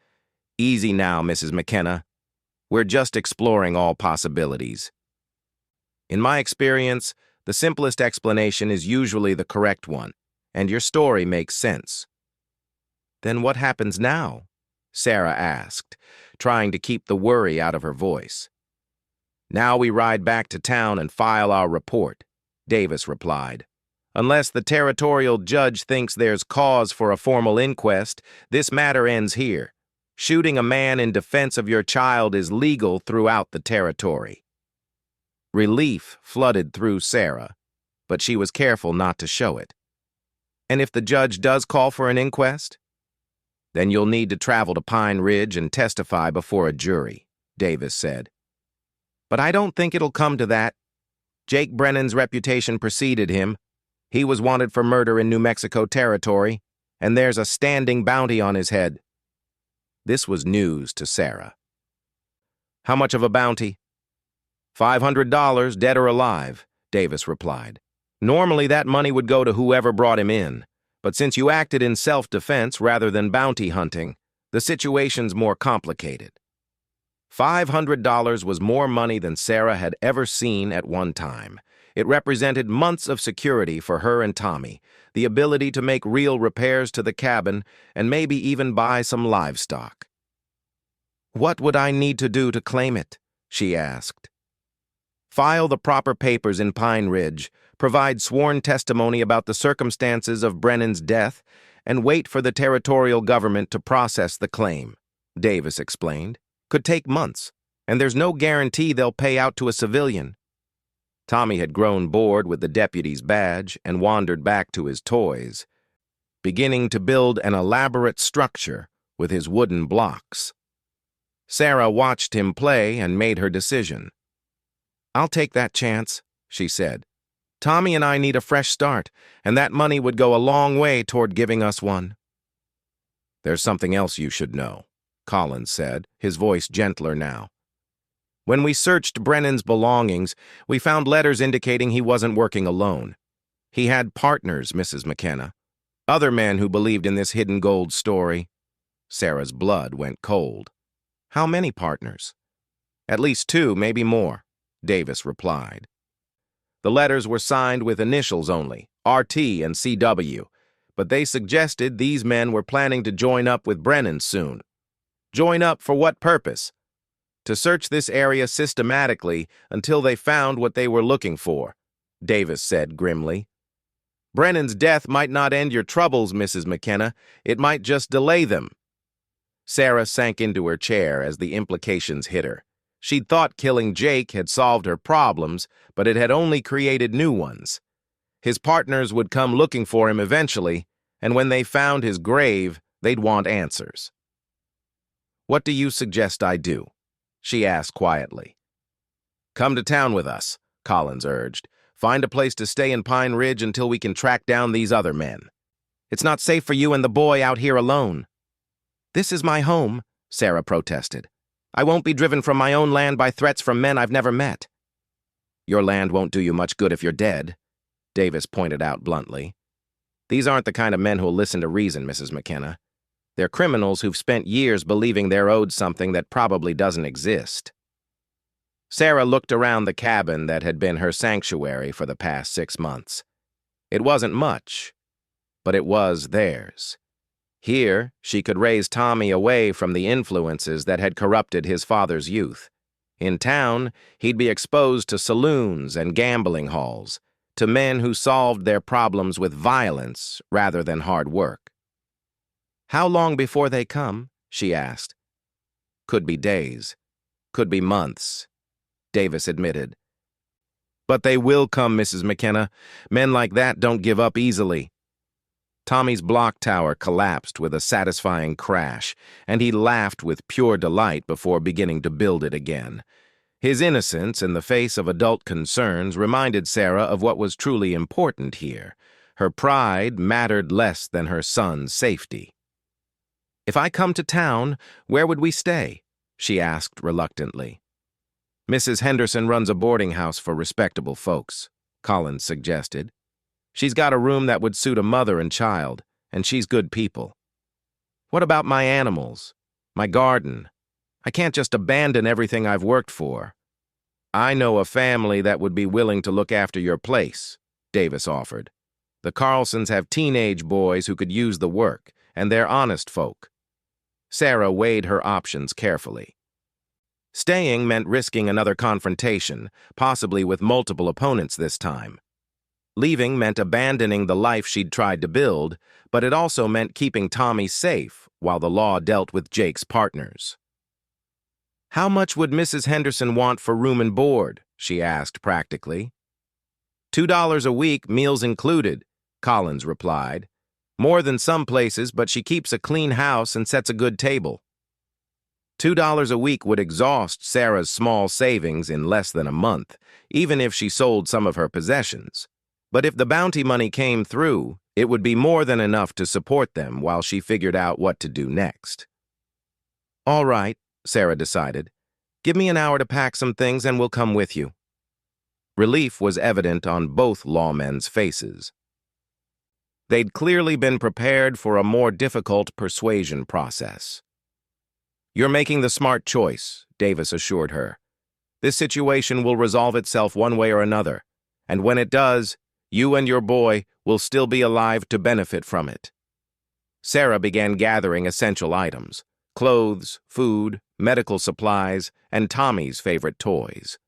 [SPEAKER 1] "Easy now, Mrs. McKenna. We're just exploring all possibilities. In my experience, the simplest explanation is usually the correct one, and your story makes sense." "Then what happens now?" Sarah asked, trying to keep the worry out of her voice. "Now we ride back to town and file our report," Davis replied. "Unless the territorial judge thinks there's cause for a formal inquest, this matter ends here. Shooting a man in defense of your child is legal throughout the territory." Relief flooded through Sarah, but she was careful not to show it. "And if the judge does call for an inquest?" "Then you'll need to travel to Pine Ridge and testify before a jury," Davis said. "But I don't think it'll come to that. Jake Brennan's reputation preceded him. He was wanted for murder in New Mexico territory, and there's a standing bounty on his head." This was news to Sarah. "How much of a bounty?" $500, dead or alive," Davis replied. "Normally that money would go to whoever brought him in, but since you acted in self-defense rather than bounty hunting, the situation's more complicated." $500 was more money than Sarah had ever seen at one time. It represented months of security for her and Tommy, the ability to make real repairs to the cabin, and maybe even buy some livestock. "What would I need to do to claim it?" she asked. "File the proper papers in Pine Ridge, provide sworn testimony about the circumstances of Brennan's death, and wait for the territorial government to process the claim," Davis explained. "Could take months, and there's no guarantee they'll pay out to a civilian." Tommy had grown bored with the deputy's badge and wandered back to his toys, beginning to build an elaborate structure with his wooden blocks. Sarah watched him play and made her decision. "I'll take that chance," she said. "Tommy and I need a fresh start, and that money would go a long way toward giving us one." "There's something else you should know," Collins said, his voice gentler now. "When we searched Brennan's belongings, we found letters indicating he wasn't working alone. He had partners, Mrs. McKenna. Other men who believed in this hidden gold story." Sarah's blood went cold. "How many partners?" "At least 2, maybe more," Davis replied. The letters were signed with initials only, RT and CW, but they suggested these men were planning to join up with Brennan soon. "Join up for what purpose?" "To search this area systematically until they found what they were looking for," Davis said grimly. "Brennan's death might not end your troubles, Mrs. McKenna. It might just delay them." Sarah sank into her chair as the implications hit her. She'd thought killing Jake had solved her problems, but it had only created new ones. His partners would come looking for him eventually, and when they found his grave, they'd want answers. "What do you suggest I do?" she asked quietly. "Come to town with us," Collins urged. Find a place to stay in Pine Ridge until we can track down these other men. It's not safe for you and the boy out here alone." "This is my home," Sarah protested. "I won't be driven from my own land by threats from men I've never met." "Your land won't do you much good if you're dead," Davis pointed out bluntly. "These aren't the kind of men who'll listen to reason, Mrs. McKenna. They're criminals who've spent years believing they're owed something that probably doesn't exist." Sarah looked around the cabin that had been her sanctuary for the past 6 months. It wasn't much, but it was theirs. Here, she could raise Tommy away from the influences that had corrupted his father's youth. In town, he'd be exposed to saloons and gambling halls, to men who solved their problems with violence rather than hard work. "How long before they come?" she asked. "Could be days. Could be months," Davis admitted. "But they will come, Mrs. McKenna. Men like that don't give up easily." Tommy's block tower collapsed with a satisfying crash, and he laughed with pure delight before beginning to build it again. His innocence in the face of adult concerns reminded Sarah of what was truly important here. Her pride mattered less than her son's safety. "If I come to town, where would we stay?" she asked reluctantly. "Mrs. Henderson runs a boarding house for respectable folks," Collins suggested. "She's got a room that would suit a mother and child, and she's good people." "What about my animals? My garden? I can't just abandon everything I've worked for." "I know a family that would be willing to look after your place," Davis offered. "The Carlsons have teenage boys who could use the work, and they're honest folk." Sarah weighed her options carefully. Staying meant risking another confrontation, possibly with multiple opponents this time. Leaving meant abandoning the life she'd tried to build, but it also meant keeping Tommy safe while the law dealt with Jake's partners. "How much would Mrs. Henderson want for room and board?" she asked practically. $2 a week, meals included," Collins replied. "More than some places, but she keeps a clean house and sets a good table." $2 a week would exhaust Sarah's small savings in less than a month, even if she sold some of her possessions. But if the bounty money came through, it would be more than enough to support them while she figured out what to do next. "All right," Sarah decided. "Give me an hour to pack some things and we'll come with you." Relief was evident on both lawmen's faces. They'd clearly been prepared for a more difficult persuasion process. "You're making the smart choice," Davis assured her. "This situation will resolve itself one way or another, and when it does, you and your boy will still be alive to benefit from it." Sarah began gathering essential items: clothes, food, medical supplies, and Tommy's favorite toys.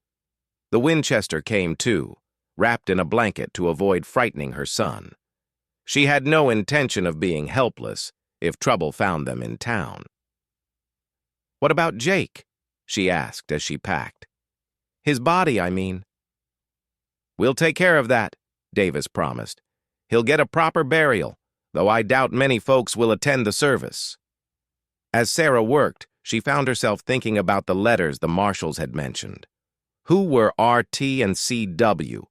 [SPEAKER 1] The Winchester came too, wrapped in a blanket to avoid frightening her son. She had no intention of being helpless if trouble found them in town. "What about Jake?" she asked as she packed. "His body, I mean." "We'll take care of that," Davis promised. "He'll get a proper burial, though I doubt many folks will attend the service." As Sarah worked, she found herself thinking about the letters the marshals had mentioned. Who were RT and CW?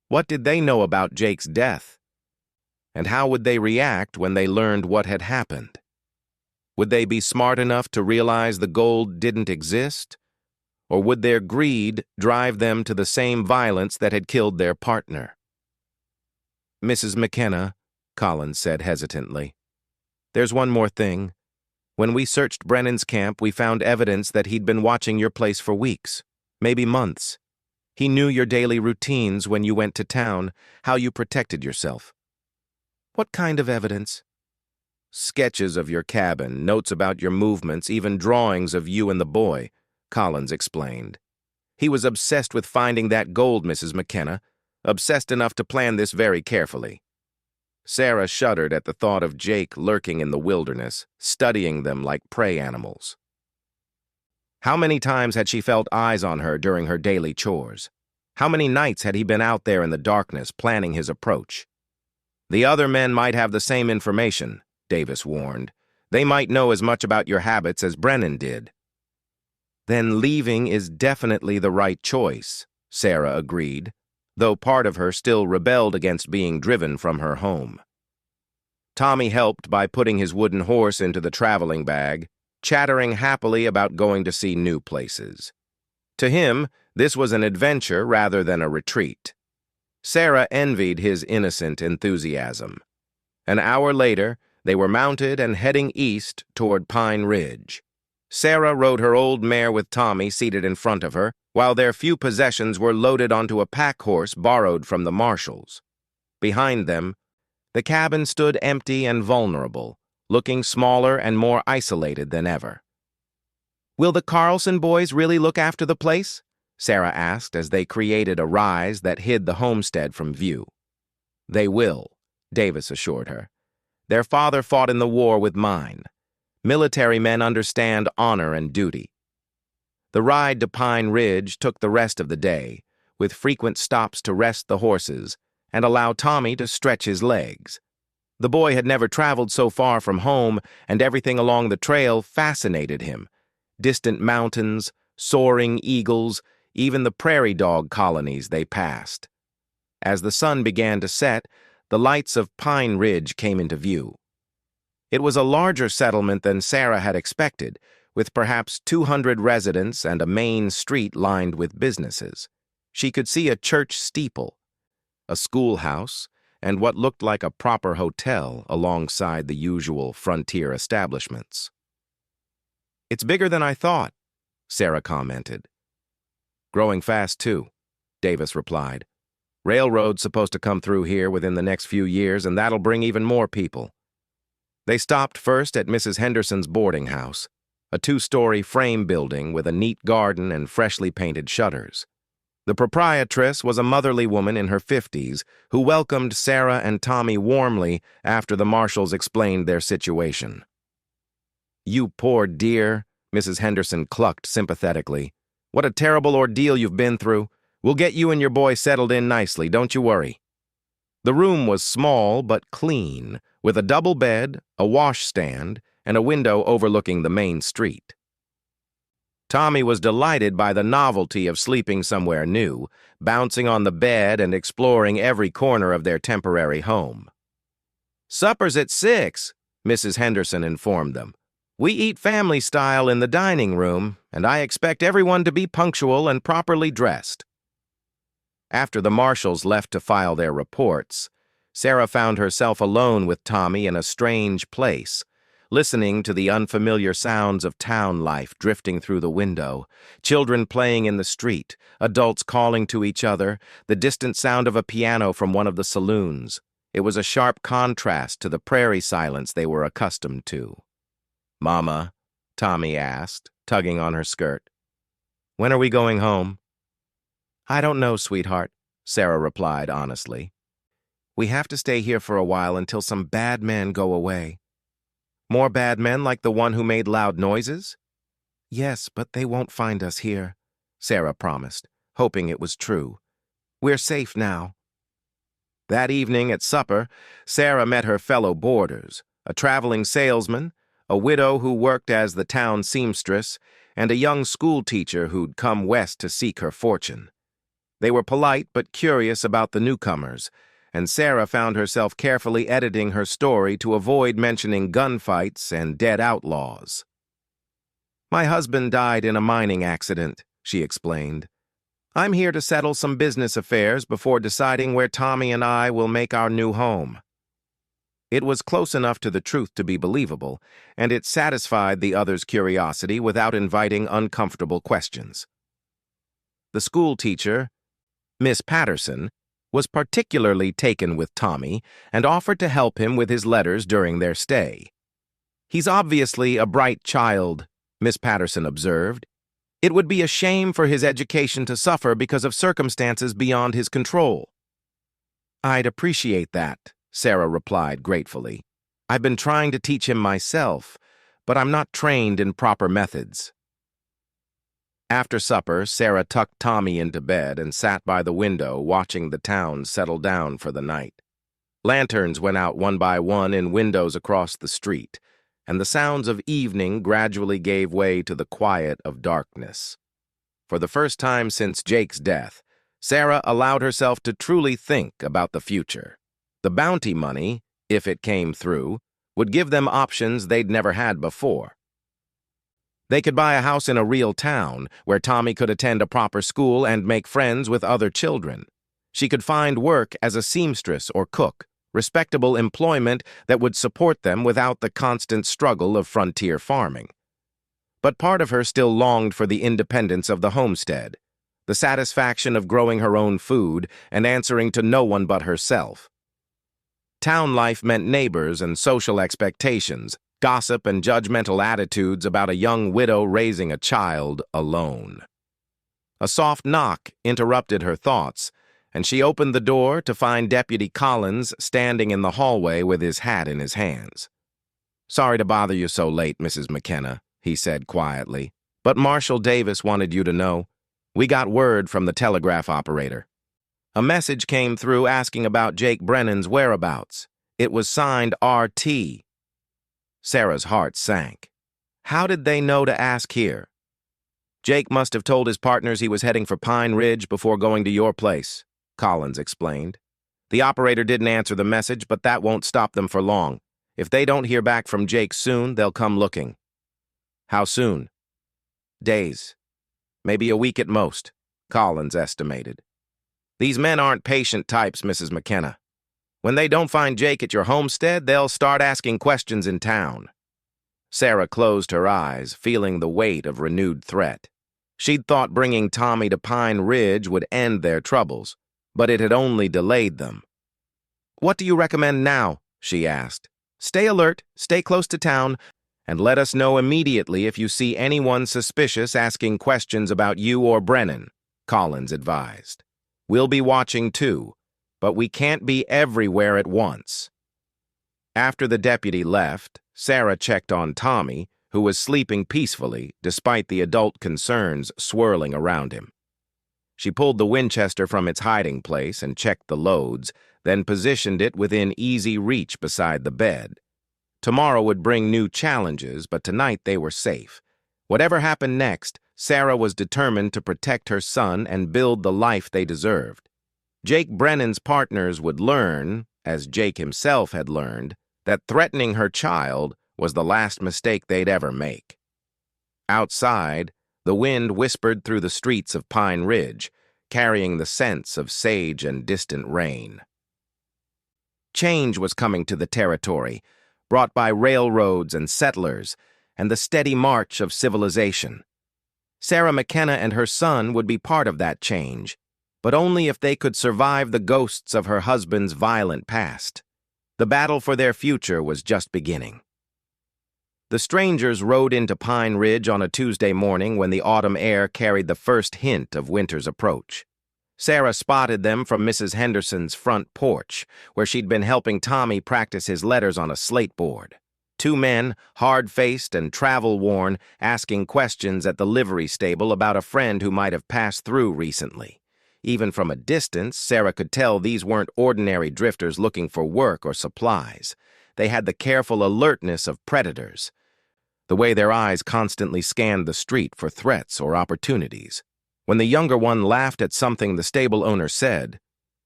[SPEAKER 1] What did they know about Jake's death? And how would they react when they learned what had happened? Would they be smart enough to realize the gold didn't exist? Or would their greed drive them to the same violence that had killed their partner? "Mrs. McKenna," Collins said hesitantly, "there's one more thing. When we searched Brennan's camp, we found evidence that he'd been watching your place for weeks, maybe months. He knew your daily routines when you went to town, how you protected yourself." "What kind of evidence?" "Sketches of your cabin, notes about your movements, even drawings of you and the boy," Collins explained. "He was obsessed with finding that gold, Mrs. McKenna, obsessed enough to plan this very carefully." Sarah shuddered at the thought of Jake lurking in the wilderness, studying them like prey animals. How many times had she felt eyes on her during her daily chores? How many nights had he been out there in the darkness planning his approach? "The other men might have the same information," Davis warned. "They might know as much about your habits as Brennan did." "Then leaving is definitely the right choice," Sarah agreed. though part of her still rebelled against being driven from her home. Tommy helped by putting his wooden horse into the traveling bag, chattering happily about going to see new places. To him, this was an adventure rather than a retreat. Sarah envied his innocent enthusiasm. An hour later, they were mounted and heading east toward Pine Ridge. Sarah rode her old mare with Tommy seated in front of her, while their few possessions were loaded onto a pack horse borrowed from the marshals. Behind them, the cabin stood empty and vulnerable, looking smaller and more isolated than ever. "Will the Carlson boys really look after the place?" Sarah asked as they created a rise that hid the homestead from view. "They will," Davis assured her. "Their father fought in the war with mine. Military men understand honor and duty." The ride to Pine Ridge took the rest of the day, with frequent stops to rest the horses and allow Tommy to stretch his legs. The boy had never traveled so far from home, and everything along the trail fascinated him. Distant mountains, soaring eagles, even the prairie dog colonies they passed. As the sun began to set, the lights of Pine Ridge came into view. It was a larger settlement than Sarah had expected, with perhaps 200 residents and a main street lined with businesses. She could see a church steeple, a schoolhouse, and what looked like a proper hotel alongside the usual frontier establishments. "It's bigger than I thought," Sarah commented. "Growing fast, too," Davis replied. "Railroad's supposed to come through here within the next few years, and that'll bring even more people." They stopped first at Mrs. Henderson's boarding house, a 2-story frame building with a neat garden and freshly painted shutters. The proprietress was a motherly woman in her 50s who welcomed Sarah and Tommy warmly after the marshals explained their situation. "You poor dear," Mrs. Henderson clucked sympathetically. "What a terrible ordeal you've been through. We'll get you and your boy settled in nicely, don't you worry." The room was small but clean, with a double bed, a washstand, and a window overlooking the main street. Tommy was delighted by the novelty of sleeping somewhere new, bouncing on the bed and exploring every corner of their temporary home. "Supper's at 6, Mrs. Henderson informed them. "We eat family style in the dining room, and I expect everyone to be punctual and properly dressed." After the marshals left to file their reports, Sarah found herself alone with Tommy in a strange place, listening to the unfamiliar sounds of town life drifting through the window, children playing in the street, adults calling to each other, the distant sound of a piano from one of the saloons. It was a sharp contrast to the prairie silence they were accustomed to. "Mama," Tommy asked, tugging on her skirt, "when are we going home?" "I don't know, sweetheart," Sarah replied honestly. "We have to stay here for a while until some bad men go away." "More bad men like the one who made loud noises?" "Yes, but they won't find us here," Sarah promised, hoping it was true. "We're safe now." That evening at supper, Sarah met her fellow boarders, a traveling salesman, a widow who worked as the town seamstress, and a young school teacher who'd come west to seek her fortune. They were polite but curious about the newcomers, and Sarah found herself carefully editing her story to avoid mentioning gunfights and dead outlaws. "My husband died in a mining accident," she explained. "I'm here to settle some business affairs before deciding where Tommy and I will make our new home." It was close enough to the truth to be believable, and it satisfied the other's curiosity without inviting uncomfortable questions. The school teacher, Miss Patterson, was particularly taken with Tommy and offered to help him with his letters during their stay. "He's obviously a bright child," Miss Patterson observed. "It would be a shame for his education to suffer because of circumstances beyond his control." "I'd appreciate that," Sarah replied gratefully. "I've been trying to teach him myself, but I'm not trained in proper methods." After supper, Sarah tucked Tommy into bed and sat by the window watching the town settle down for the night. Lanterns went out one by one in windows across the street, and the sounds of evening gradually gave way to the quiet of darkness. For the first time since Jake's death, Sarah allowed herself to truly think about the future. The bounty money, if it came through, would give them options they'd never had before. They could buy a house in a real town where Tommy could attend a proper school and make friends with other children. She could find work as a seamstress or cook, respectable employment that would support them without the constant struggle of frontier farming. But part of her still longed for the independence of the homestead, the satisfaction of growing her own food and answering to no one but herself. Town life meant neighbors and social expectations, gossip and judgmental attitudes about a young widow raising a child alone. A soft knock interrupted her thoughts, and she opened the door to find Deputy Collins standing in the hallway with his hat in his hands. "Sorry to bother you so late, Mrs. McKenna," he said quietly, "but Marshal Davis wanted you to know. We got word from the telegraph operator. A message came through asking about Jake Brennan's whereabouts. It was signed RT. Sarah's heart sank. How did they know to ask here? Jake must have told his partners he was heading for Pine Ridge before going to your place, Collins explained. The operator didn't answer the message, but that won't stop them for long. If they don't hear back from Jake soon, they'll come looking. How soon? Days. Maybe a week at most, Collins estimated. These men aren't patient types, Mrs. McKenna. When they don't find Jake at your homestead, they'll start asking questions in town. Sarah closed her eyes, feeling the weight of renewed threat. She'd thought bringing Tommy to Pine Ridge would end their troubles, but it had only delayed them. "What do you recommend now?" she asked. "Stay alert, stay close to town, and let us know immediately if you see anyone suspicious asking questions about you or Brennan," Collins advised. "We'll be watching too, but we can't be everywhere at once." After the deputy left, Sarah checked on Tommy, who was sleeping peacefully despite the adult concerns swirling around him. She pulled the Winchester from its hiding place and checked the loads, then positioned it within easy reach beside the bed. Tomorrow would bring new challenges, but tonight they were safe. Whatever happened next, Sarah was determined to protect her son and build the life they deserved. Jake Brennan's partners would learn, as Jake himself had learned, that threatening her child was the last mistake they'd ever make. Outside, the wind whispered through the streets of Pine Ridge, carrying the scents of sage and distant rain. Change was coming to the territory, brought by railroads and settlers, and the steady march of civilization. Sarah McKenna and her son would be part of that change, but only if they could survive the ghosts of her husband's violent past. The battle for their future was just beginning. The strangers rode into Pine Ridge on a Tuesday morning when the autumn air carried the first hint of winter's approach. Sarah spotted them from Mrs. Henderson's front porch, where she'd been helping Tommy practice his letters on a slate board. Two men, hard-faced and travel-worn, asking questions at the livery stable about a friend who might have passed through recently. Even from a distance, Sarah could tell these weren't ordinary drifters looking for work or supplies. They had the careful alertness of predators, the way their eyes constantly scanned the street for threats or opportunities. When the younger one laughed at something the stable owner said,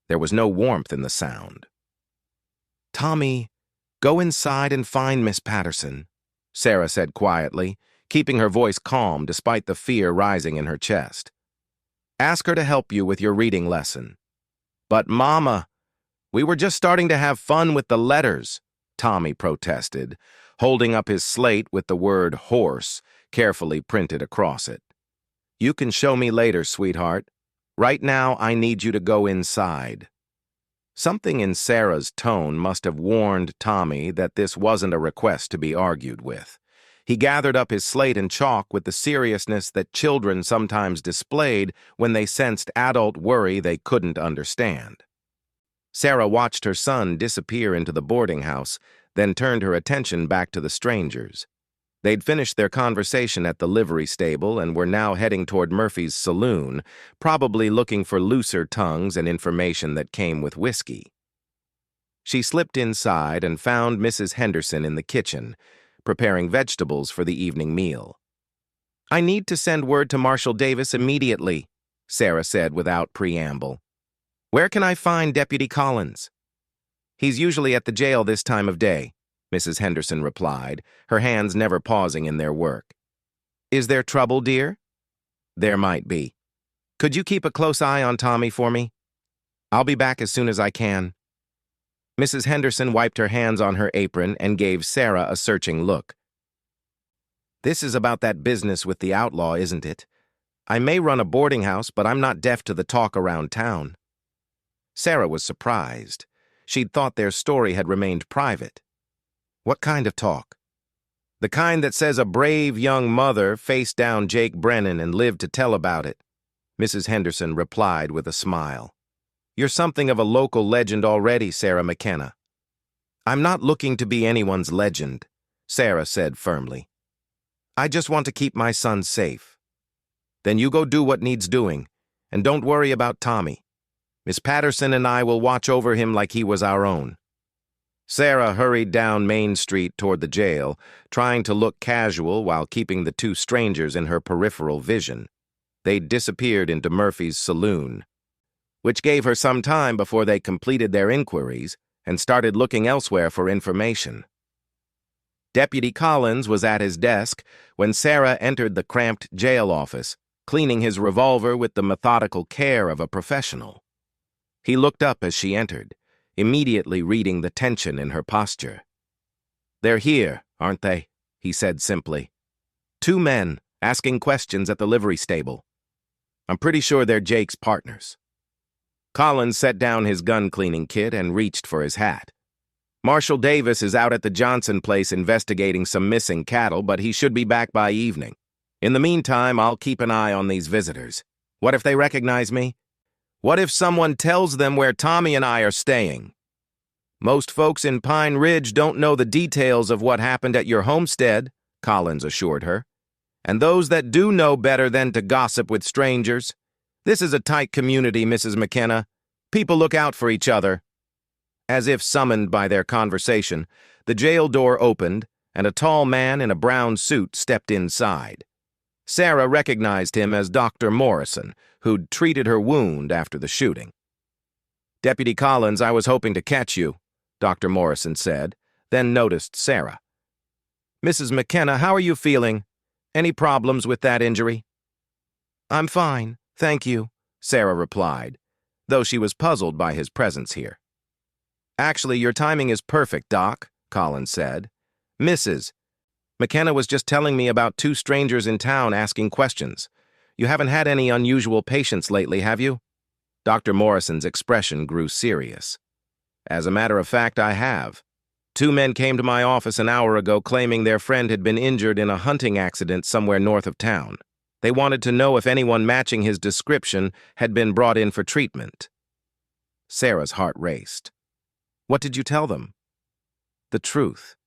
[SPEAKER 1] there was no warmth in the sound. "Tommy, go inside and find Miss Patterson," Sarah said quietly, keeping her voice calm despite the fear rising in her chest. "Ask her to help you with your reading lesson." "But, Mama, we were just starting to have fun with the letters," Tommy protested, holding up his slate with the word horse carefully printed across it. "You can show me later, sweetheart. Right now, I need you to go inside." Something in Sarah's tone must have warned Tommy that this wasn't a request to be argued with. He gathered up his slate and chalk with the seriousness that children sometimes displayed when they sensed adult worry they couldn't understand. Sarah watched her son disappear into the boarding house, then turned her attention back to the strangers. They'd finished their conversation at the livery stable and were now heading toward Murphy's saloon, probably looking for looser tongues and information that came with whiskey. She slipped inside and found Mrs. Henderson in the kitchen, preparing vegetables for the evening meal. "I need to send word to Marshal Davis immediately," Sarah said without preamble. "Where can I find Deputy Collins?" "He's usually at the jail this time of day," Mrs. Henderson replied, her hands never pausing in their work. "Is there trouble, dear?" "There might be. Could you keep a close eye on Tommy for me? I'll be back as soon as I can." Mrs. Henderson wiped her hands on her apron and gave Sarah a searching look. "This is about that business with the outlaw, isn't it? I may run a boarding house, but I'm not deaf to the talk around town." Sarah was surprised. She'd thought their story had remained private. "What kind of talk?" "The kind that says a brave young mother faced down Jake Brennan and lived to tell about it," Mrs. Henderson replied with a smile. "You're something of a local legend already, Sarah McKenna." "I'm not looking to be anyone's legend," Sarah said firmly. "I just want to keep my son safe." "Then you go do what needs doing, and don't worry about Tommy. Miss Patterson and I will watch over him like he was our own." Sarah hurried down Main Street toward the jail, trying to look casual while keeping the two strangers in her peripheral vision. They'd disappeared into Murphy's saloon, which gave her some time before they completed their inquiries and started looking elsewhere for information. Deputy Collins was at his desk when Sarah entered the cramped jail office, cleaning his revolver with the methodical care of a professional. He looked up as she entered, immediately reading the tension in her posture. "They're here, aren't they?" he said simply. "Two men asking questions at the livery stable. I'm pretty sure they're Jake's partners." Collins set down his gun-cleaning kit and reached for his hat. "Marshal Davis is out at the Johnson place investigating some missing cattle, but he should be back by evening. In the meantime, I'll keep an eye on these visitors. What if they recognize me? What if someone tells them where Tommy and I are staying? Most folks in Pine Ridge don't know the details of what happened at your homestead," Collins assured her. "And those that do know better than to gossip with strangers. This is a tight community, Mrs. McKenna. People look out for each other." As if summoned by their conversation, the jail door opened, and a tall man in a brown suit stepped inside. Sarah recognized him as Dr. Morrison, who'd treated her wound after the shooting. "Deputy Collins, I was hoping to catch you," Dr. Morrison said, then noticed Sarah. "Mrs. McKenna, how are you feeling? Any problems with that injury?" "I'm fine, thank you," Sarah replied, though she was puzzled by his presence here. "Actually, your timing is perfect, Doc," Collins said. "Mrs. McKenna was just telling me about two strangers in town asking questions. You haven't had any unusual patients lately, have you?" Dr. Morrison's expression grew serious. "As a matter of fact, I have. Two men came to my office an hour ago claiming their friend had been injured in a hunting accident somewhere north of town. They wanted to know if anyone matching his description had been brought in for treatment." Sarah's heart raced. "What did you tell them?" "The truth.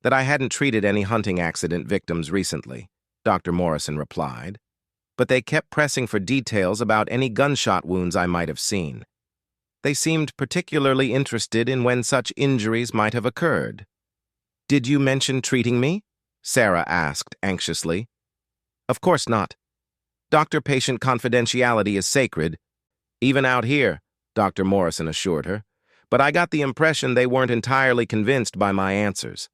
[SPEAKER 1] That I hadn't treated any hunting accident victims recently," Dr. Morrison replied. "But they kept pressing for details about any gunshot wounds I might have seen. They seemed particularly interested in when such injuries might have occurred." "Did you mention treating me?" Sarah asked anxiously. "Of course not. Doctor-patient confidentiality is sacred. Even out here," Dr. Morrison assured her. "But I got the impression they weren't entirely convinced by my answers."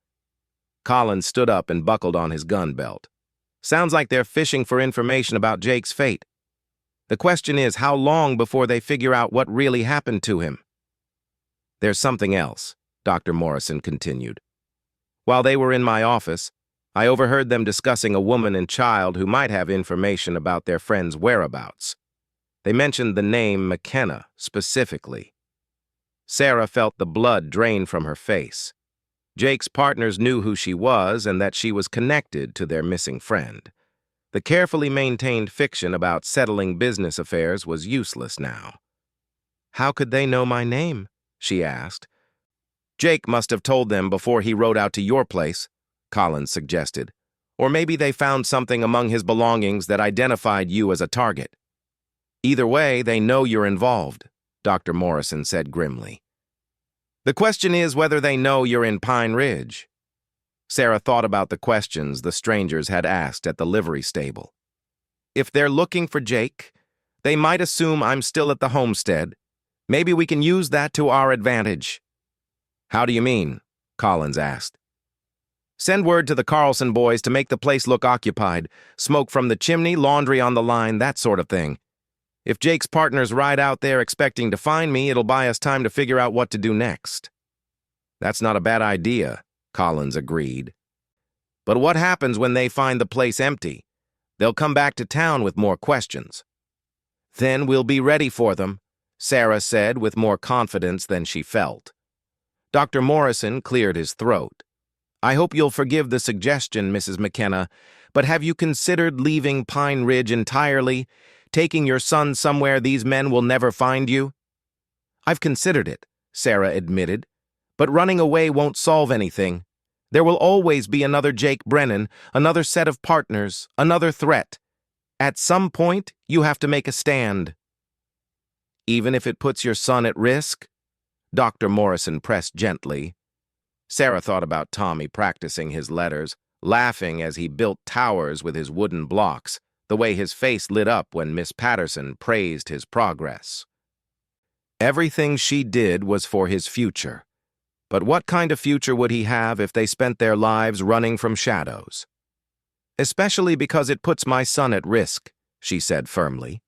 [SPEAKER 1] Collins stood up and buckled on his gun belt. "Sounds like they're fishing for information about Jake's fate. The question is, how long before they figure out what really happened to him?" "There's something else," Dr. Morrison continued. "While they were in my office, I overheard them discussing a woman and child who might have information about their friend's whereabouts. They mentioned the name McKenna specifically." Sarah felt the blood drain from her face. Jake's partners knew who she was and that she was connected to their missing friend. The carefully maintained fiction about settling business affairs was useless now. "How could they know my name?" she asked. "Jake must have told them before he rode out to your place," Collins suggested. "Or maybe they found something among his belongings that identified you as a target. Either way, they know you're involved," Dr. Morrison said grimly. "The question is whether they know you're in Pine Ridge." Sarah thought about the questions the strangers had asked at the livery stable. If they're looking for Jake, They might assume I'm still at the homestead. Maybe we can use that to our advantage." "How do you mean?" Collins asked. "Send word to the Carlson boys to make the place look occupied. Smoke from the chimney, laundry on the line, that sort of thing. If Jake's partners ride out there expecting to find me, it'll buy us time to figure out what to do next." "That's not a bad idea," Collins agreed. "But what happens when they find the place empty? They'll come back to town with more questions." "Then we'll be ready for them," Sarah said with more confidence than she felt. Dr. Morrison cleared his throat. "I hope you'll forgive the suggestion, Mrs. McKenna, but have you considered leaving Pine Ridge entirely, taking your son somewhere these men will never find you?" "I've considered it," Sarah admitted, "but running away won't solve anything. There will always be another Jake Brennan, another set of partners, another threat. At some point, you have to make a stand." "Even if it puts your son at risk?" Dr. Morrison pressed gently. Sarah thought about Tommy practicing his letters, laughing as he built towers with his wooden blocks, the way his face lit up when Miss Patterson praised his progress. Everything she did was for his future. But what kind of future would he have if they spent their lives running from shadows? "Especially because it puts my son at risk," she said firmly.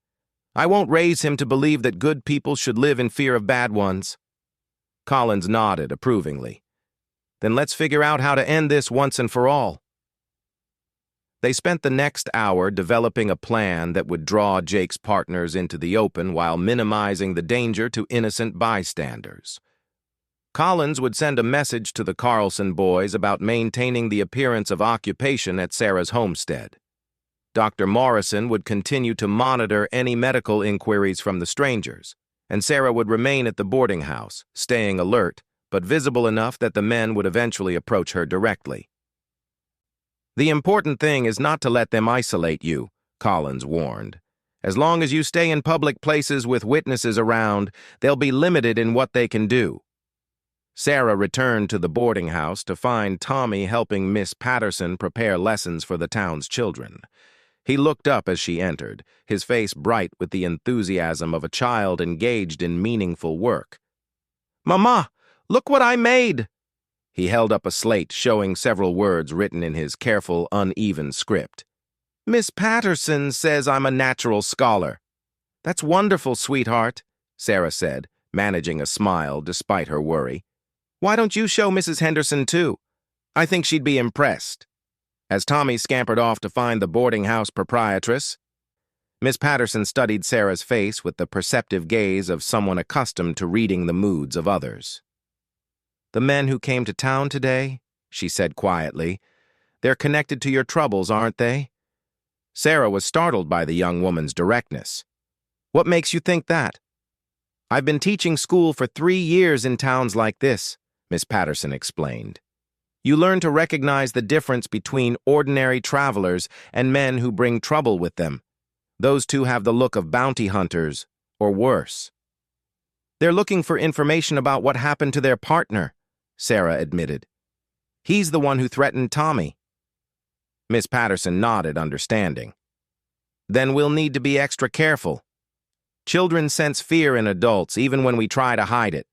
[SPEAKER 1] "I won't raise him to believe that good people should live in fear of bad ones." Collins nodded approvingly. "Then let's figure out how to end this once and for all." They spent the next hour developing a plan that would draw Jake's partners into the open while minimizing the danger to innocent bystanders. Collins would send a message to the Carlson boys about maintaining the appearance of occupation at Sarah's homestead. Dr. Morrison would continue to monitor any medical inquiries from the strangers, and Sarah would remain at the boarding house, staying alert, but visible enough that the men would eventually approach her directly. "The important thing is not to let them isolate you," Collins warned. "As long as you stay in public places with witnesses around, they'll be limited in what they can do." Sarah returned to the boarding house to find Tommy helping Miss Patterson prepare lessons for the town's children. He looked up as she entered, his face bright with the enthusiasm of a child engaged in meaningful work. "Mama, look what I made!" He held up a slate showing several words written in his careful, uneven script. "Miss Patterson says I'm a natural scholar." "That's wonderful, sweetheart," Sarah said, managing a smile despite her worry. "Why don't you show Mrs. Henderson too? I think she'd be impressed." As Tommy scampered off to find the boarding house proprietress, Miss Patterson studied Sarah's face with the perceptive gaze of someone accustomed to reading the moods of others. "The men who came to town today," she said quietly, "they're connected to your troubles, aren't they?" Sarah was startled by the young woman's directness. "What makes you think that?" "I've been teaching school for 3 years in towns like this," Miss Patterson explained. "You learn to recognize the difference between ordinary travelers and men who bring trouble with them. Those two have the look of bounty hunters, or worse." "They're looking for information about what happened to their partner," Sarah admitted. "He's the one who threatened Tommy." Miss Patterson nodded, understanding. "Then we'll need to be extra careful. Children sense fear in adults even when we try to hide it.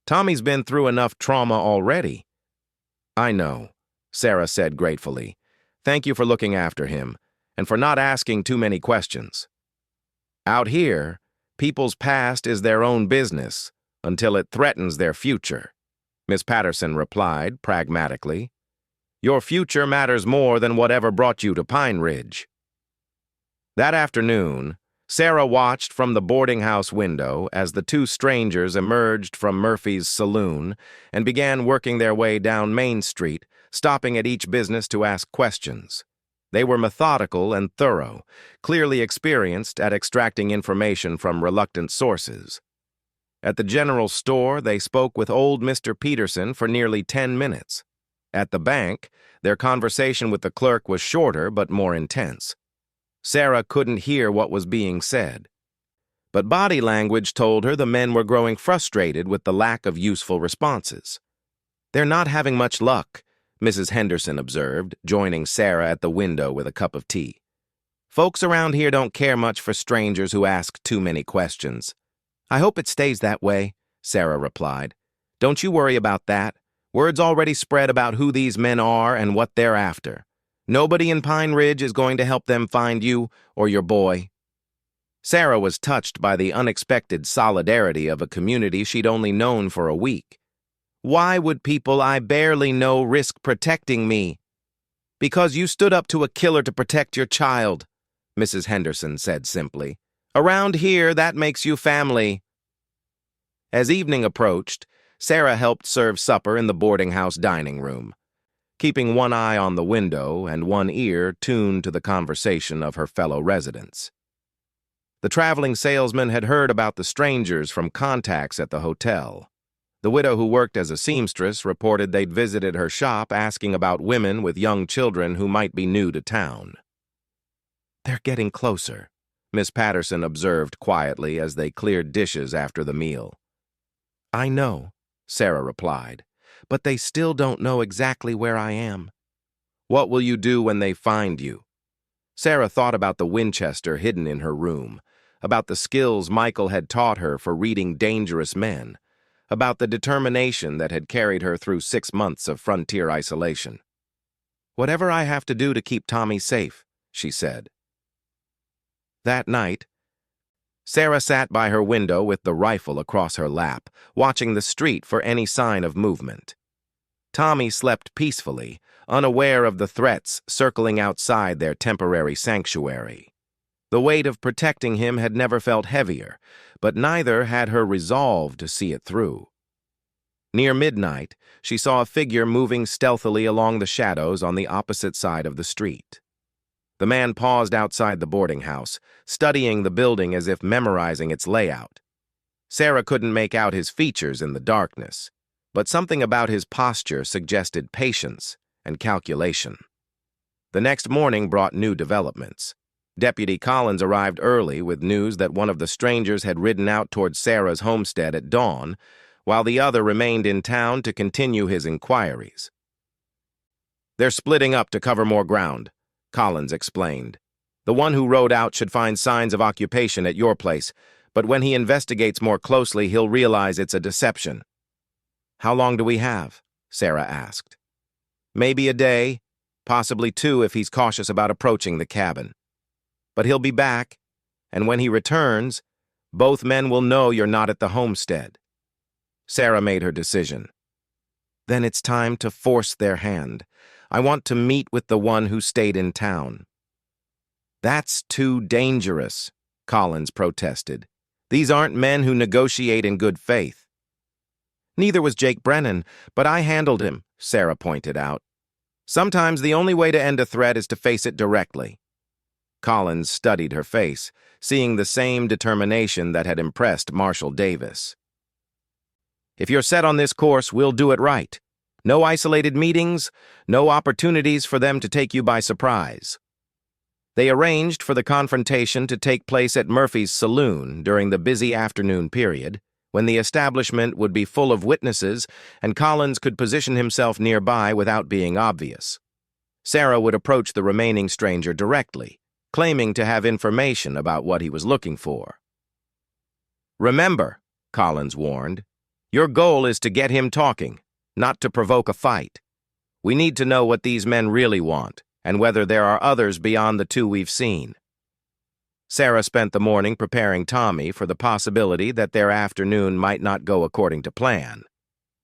[SPEAKER 1] Tommy's been through enough trauma already." "I know," Sarah said gratefully. "Thank you for looking after him, and for not asking too many questions. Out here, people's past is their own business until it threatens their future," Miss Patterson replied pragmatically. "Your future matters more than whatever brought you to Pine Ridge." That afternoon, Sarah watched from the boarding house window as the two strangers emerged from Murphy's saloon and began working their way down Main Street, stopping at each business to ask questions. They were methodical and thorough, clearly experienced at extracting information from reluctant sources. At the general store, they spoke with old Mr. Peterson for nearly 10 minutes. At the bank, their conversation with the clerk was shorter but more intense. Sarah couldn't hear what was being said. But body language told her the men were growing frustrated with the lack of useful responses. "They're not having much luck," Mrs. Henderson observed, joining Sarah at the window with a cup of tea. Folks around here don't care much for strangers who ask too many questions. I hope it stays that way, Sarah replied. Don't you worry about that. Word's already spread about who these men are and what they're after. Nobody in Pine Ridge is going to help them find you or your boy. Sarah was touched by the unexpected solidarity of a community she'd only known for a week. Why would people I barely know risk protecting me? Because you stood up to a killer to protect your child, Mrs. Henderson said simply. Around here, that makes you family. As evening approached, Sarah helped serve supper in the boarding house dining room, keeping one eye on the window and one ear tuned to the conversation of her fellow residents. The traveling salesman had heard about the strangers from contacts at the hotel. The widow who worked as a seamstress reported they'd visited her shop asking about women with young children who might be new to town. They're getting closer, Miss Patterson observed quietly as they cleared dishes after the meal. I know, Sarah replied, but they still don't know exactly where I am. What will you do when they find you? Sarah thought about the Winchester hidden in her room, about the skills Michael had taught her for reading dangerous men, about the determination that had carried her through 6 months of frontier isolation. Whatever I have to do to keep Tommy safe, she said. That night, Sarah sat by her window with the rifle across her lap, watching the street for any sign of movement. Tommy slept peacefully, unaware of the threats circling outside their temporary sanctuary. The weight of protecting him had never felt heavier, but neither had her resolve to see it through. Near midnight, she saw a figure moving stealthily along the shadows on the opposite side of the street. The man paused outside the boarding house, studying the building as if memorizing its layout. Sarah couldn't make out his features in the darkness, but something about his posture suggested patience and calculation. The next morning brought new developments. Deputy Collins arrived early with news that one of the strangers had ridden out toward Sarah's homestead at dawn, while the other remained in town to continue his inquiries. They're splitting up to cover more ground, Collins explained. The one who rode out should find signs of occupation at your place, but when he investigates more closely, he'll realize it's a deception. How long do we have? Sarah asked. Maybe a day, possibly 2 if he's cautious about approaching the cabin. But he'll be back, and when he returns, both men will know you're not at the homestead. Sarah made her decision. Then it's time to force their hand. I want to meet with the one who stayed in town. That's too dangerous, Collins protested. These aren't men who negotiate in good faith. Neither was Jake Brennan, but I handled him, Sarah pointed out. Sometimes the only way to end a threat is to face it directly. Collins studied her face, seeing the same determination that had impressed Marshal Davis. If you're set on this course, we'll do it right. No isolated meetings, no opportunities for them to take you by surprise. They arranged for the confrontation to take place at Murphy's saloon during the busy afternoon period, when the establishment would be full of witnesses and Collins could position himself nearby without being obvious. Sarah would approach the remaining stranger directly, claiming to have information about what he was looking for. Remember, Collins warned, your goal is to get him talking, not to provoke a fight. We need to know what these men really want, and whether there are others beyond the 2 we've seen. Sarah spent the morning preparing Tommy for the possibility that their afternoon might not go according to plan.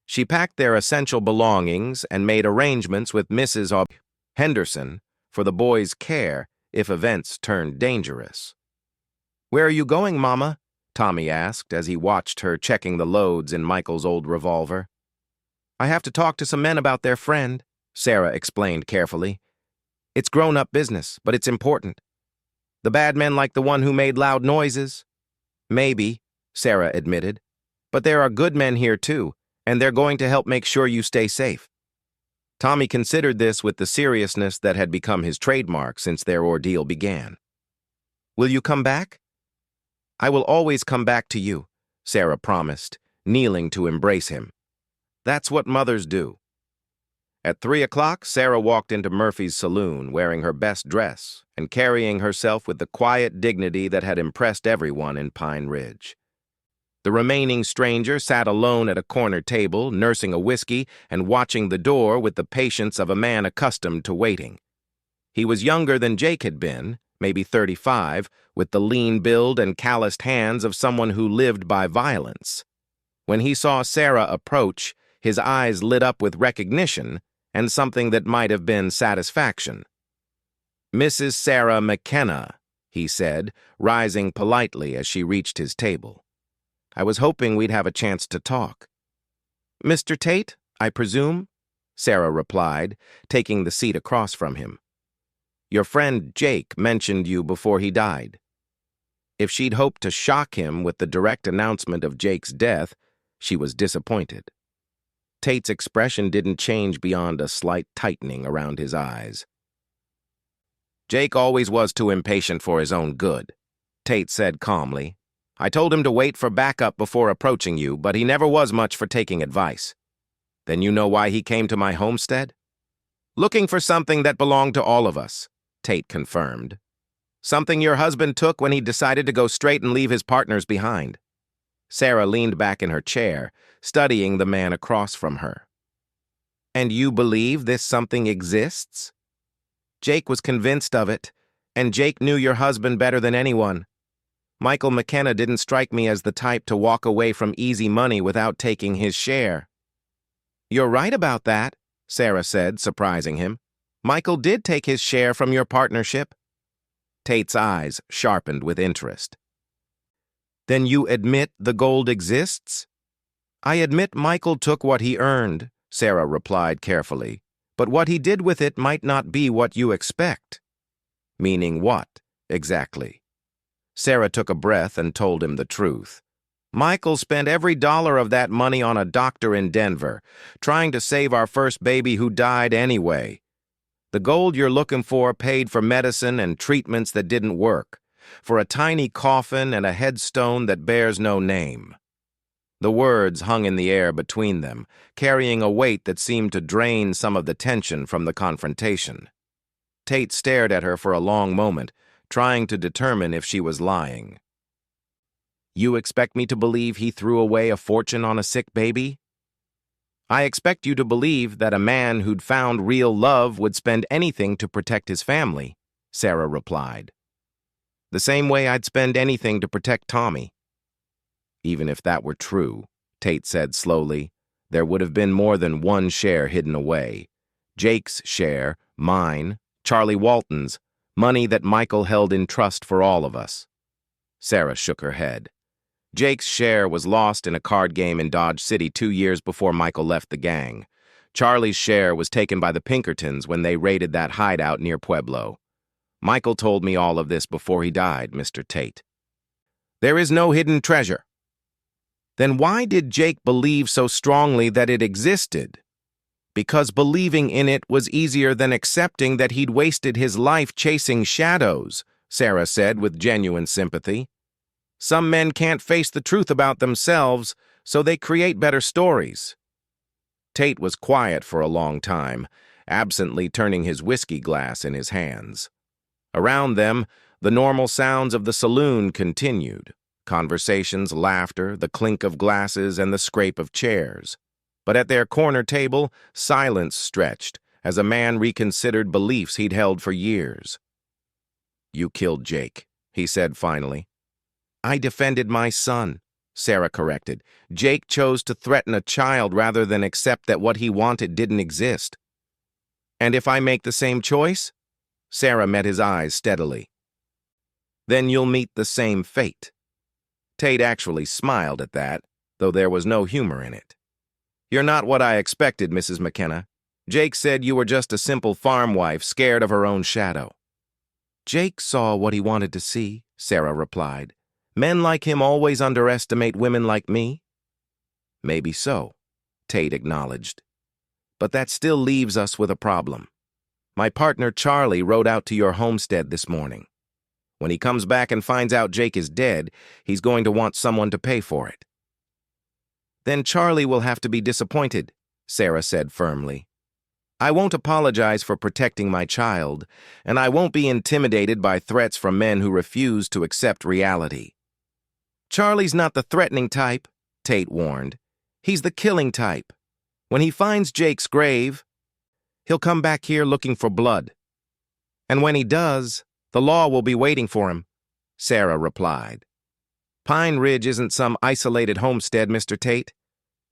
[SPEAKER 1] She packed their essential belongings and made arrangements with Mrs. Henderson for the boy's care if events turned dangerous. Where are you going, Mama? Tommy asked as he watched her checking the loads in Michael's old revolver. I have to talk to some men about their friend, Sarah explained carefully. It's grown-up business, but it's important. The bad men like the one who made loud noises? Maybe, Sarah admitted. But there are good men here too, and they're going to help make sure you stay safe. Tommy considered this with the seriousness that had become his trademark since their ordeal began. Will you come back? I will always come back to you, Sarah promised, kneeling to embrace him. That's what mothers do. At 3 o'clock, Sarah walked into Murphy's saloon wearing her best dress and carrying herself with the quiet dignity that had impressed everyone in Pine Ridge. The remaining stranger sat alone at a corner table, nursing a whiskey and watching the door with the patience of a man accustomed to waiting. He was younger than Jake had been, maybe 35, with the lean build and calloused hands of someone who lived by violence. When he saw Sarah approach, his eyes lit up with recognition and something that might have been satisfaction. "Mrs. Sarah McKenna," he said, rising politely as she reached his table. "I was hoping we'd have a chance to talk." "Mr. Tate, I presume?" Sarah replied, taking the seat across from him. "Your friend Jake mentioned you before he died." If she'd hoped to shock him with the direct announcement of Jake's death, she was disappointed. Tate's expression didn't change beyond a slight tightening around his eyes. "Jake always was too impatient for his own good," Tate said calmly. "I told him to wait for backup before approaching you, but he never was much for taking advice. Then you know why he came to my homestead?" "Looking for something that belonged to all of us," Tate confirmed. "Something your husband took when he decided to go straight and leave his partners behind." Sarah leaned back in her chair, studying the man across from her. "And you believe this something exists?" "Jake was convinced of it, and Jake knew your husband better than anyone. Michael McKenna didn't strike me as the type to walk away from easy money without taking his share." "You're right about that," Sarah said, surprising him. "Michael did take his share from your partnership." Tate's eyes sharpened with interest. "Then you admit the gold exists?" "I admit Michael took what he earned," Sarah replied carefully, "but what he did with it might not be what you expect." "Meaning what, exactly?" Sarah took a breath and told him the truth. "Michael spent every dollar of that money on a doctor in Denver, trying to save our first baby who died anyway. The gold you're looking for paid for medicine and treatments that didn't work, for a tiny coffin and a headstone that bears no name." The words hung in the air between them, carrying a weight that seemed to drain some of the tension from the confrontation. Tate stared at her for a long moment, trying to determine if she was lying. "You expect me to believe he threw away a fortune on a sick baby?" "I expect you to believe that a man who'd found real love would spend anything to protect his family," Sarah replied. "The same way I'd spend anything to protect Tommy." "Even if that were true," Tate said slowly, "there would have been more than one share hidden away. Jake's share, mine, Charlie Walton's, money that Michael held in trust for all of us." Sarah shook her head. "Jake's share was lost in a card game in Dodge City 2 years before Michael left the gang. Charlie's share was taken by the Pinkertons when they raided that hideout near Pueblo. Michael told me all of this before he died, Mr. Tate." "There is no hidden treasure." "Then why did Jake believe so strongly that it existed?" "Because believing in it was easier than accepting that he'd wasted his life chasing shadows," Sarah said with genuine sympathy. "Some men can't face the truth about themselves, so they create better stories." Tate was quiet for a long time, absently turning his whiskey glass in his hands. Around them, the normal sounds of the saloon continued. Conversations, laughter, the clink of glasses, and the scrape of chairs. But at their corner table, silence stretched as a man reconsidered beliefs he'd held for years. "You killed Jake," he said finally. "I defended my son," Sarah corrected. "Jake chose to threaten a child rather than accept that what he wanted didn't exist." "And if I make the same choice?" Sarah met his eyes steadily. "Then you'll meet the same fate." Tate actually smiled at that, though there was no humor in it. "You're not what I expected, Mrs. McKenna. Jake said you were just a simple farm wife scared of her own shadow." "Jake saw what he wanted to see," Sarah replied. "Men like him always underestimate women like me." "Maybe so," Tate acknowledged. "But that still leaves us with a problem. My partner Charlie rode out to your homestead this morning. When he comes back and finds out Jake is dead, he's going to want someone to pay for it." "Then Charlie will have to be disappointed," Sarah said firmly. I won't apologize for protecting my child, and I won't be intimidated by threats from men who refuse to accept reality. Charlie's not the threatening type, Tate warned. He's the killing type. When he finds Jake's grave, he'll come back here looking for blood. And when he does, the law will be waiting for him, Sarah replied. Pine Ridge isn't some isolated homestead, Mr. Tate.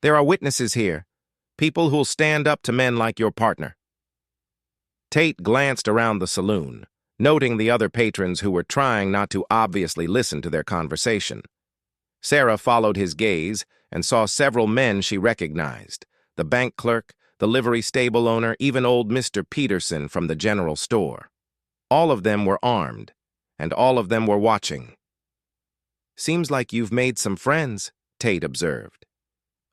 [SPEAKER 1] There are witnesses here, people who'll stand up to men like your partner. Tate glanced around the saloon, noting the other patrons who were trying not to obviously listen to their conversation. Sarah followed his gaze and saw several men she recognized, the bank clerk, the livery stable owner, even old Mr. Peterson from the general store. All of them were armed, and all of them were watching. Seems like you've made some friends, Tate observed.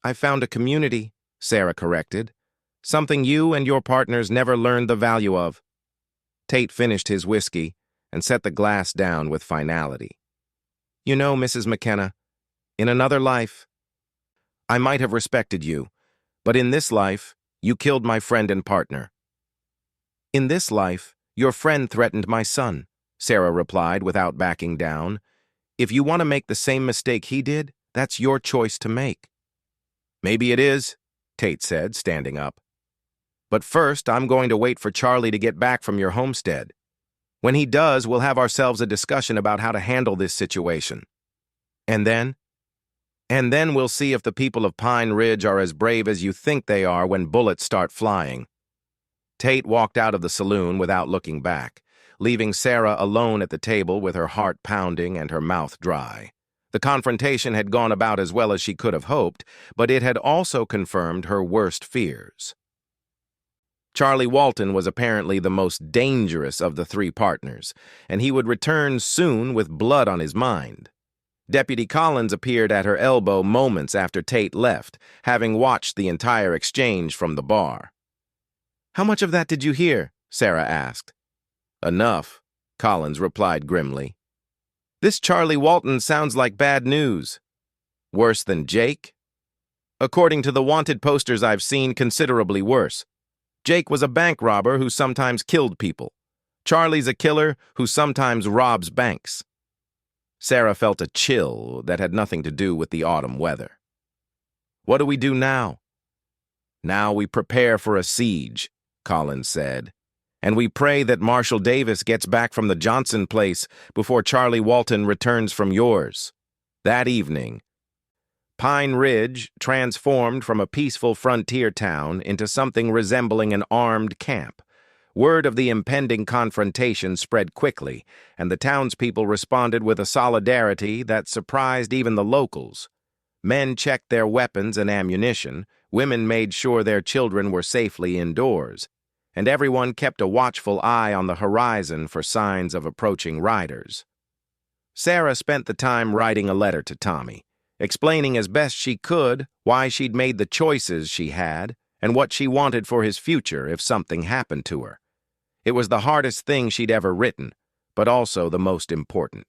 [SPEAKER 1] I found a community, Sarah corrected, something you and your partners never learned the value of. Tate finished his whiskey and set the glass down with finality. You know, Mrs. McKenna, in another life, I might have respected you, but in this life, you killed my friend and partner. In this life, your friend threatened my son, Sarah replied without backing down. If you want to make the same mistake he did, that's your choice to make. Maybe it is, Tate said, standing up. But first, I'm going to wait for Charlie to get back from your homestead. When he does, we'll have ourselves a discussion about how to handle this situation. And then? And then we'll see if the people of Pine Ridge are as brave as you think they are when bullets start flying. Tate walked out of the saloon without looking back, leaving Sarah alone at the table with her heart pounding and her mouth dry. The confrontation had gone about as well as she could have hoped, but it had also confirmed her worst fears. Charlie Walton was apparently the most dangerous of the three partners, and he would return soon with blood on his mind. Deputy Collins appeared at her elbow moments after Tate left, having watched the entire exchange from the bar. How much of that did you hear? Sarah asked. Enough, Collins replied grimly. This Charlie Walton sounds like bad news. Worse than Jake? According to the wanted posters I've seen, considerably worse. Jake was a bank robber who sometimes killed people. Charlie's a killer who sometimes robs banks. Sarah felt a chill that had nothing to do with the autumn weather. What do we do now? Now we prepare for a siege, Collins said, and we pray that Marshal Davis gets back from the Johnson place before Charlie Walton returns from yours. That evening, Pine Ridge transformed from a peaceful frontier town into something resembling an armed camp. Word of the impending confrontation spread quickly, and the townspeople responded with a solidarity that surprised even the locals. Men checked their weapons and ammunition, women made sure their children were safely indoors, and everyone kept a watchful eye on the horizon for signs of approaching riders. Sarah spent the time writing a letter to Tommy, explaining as best she could why she'd made the choices she had and what she wanted for his future if something happened to her. It was the hardest thing she'd ever written, but also the most important.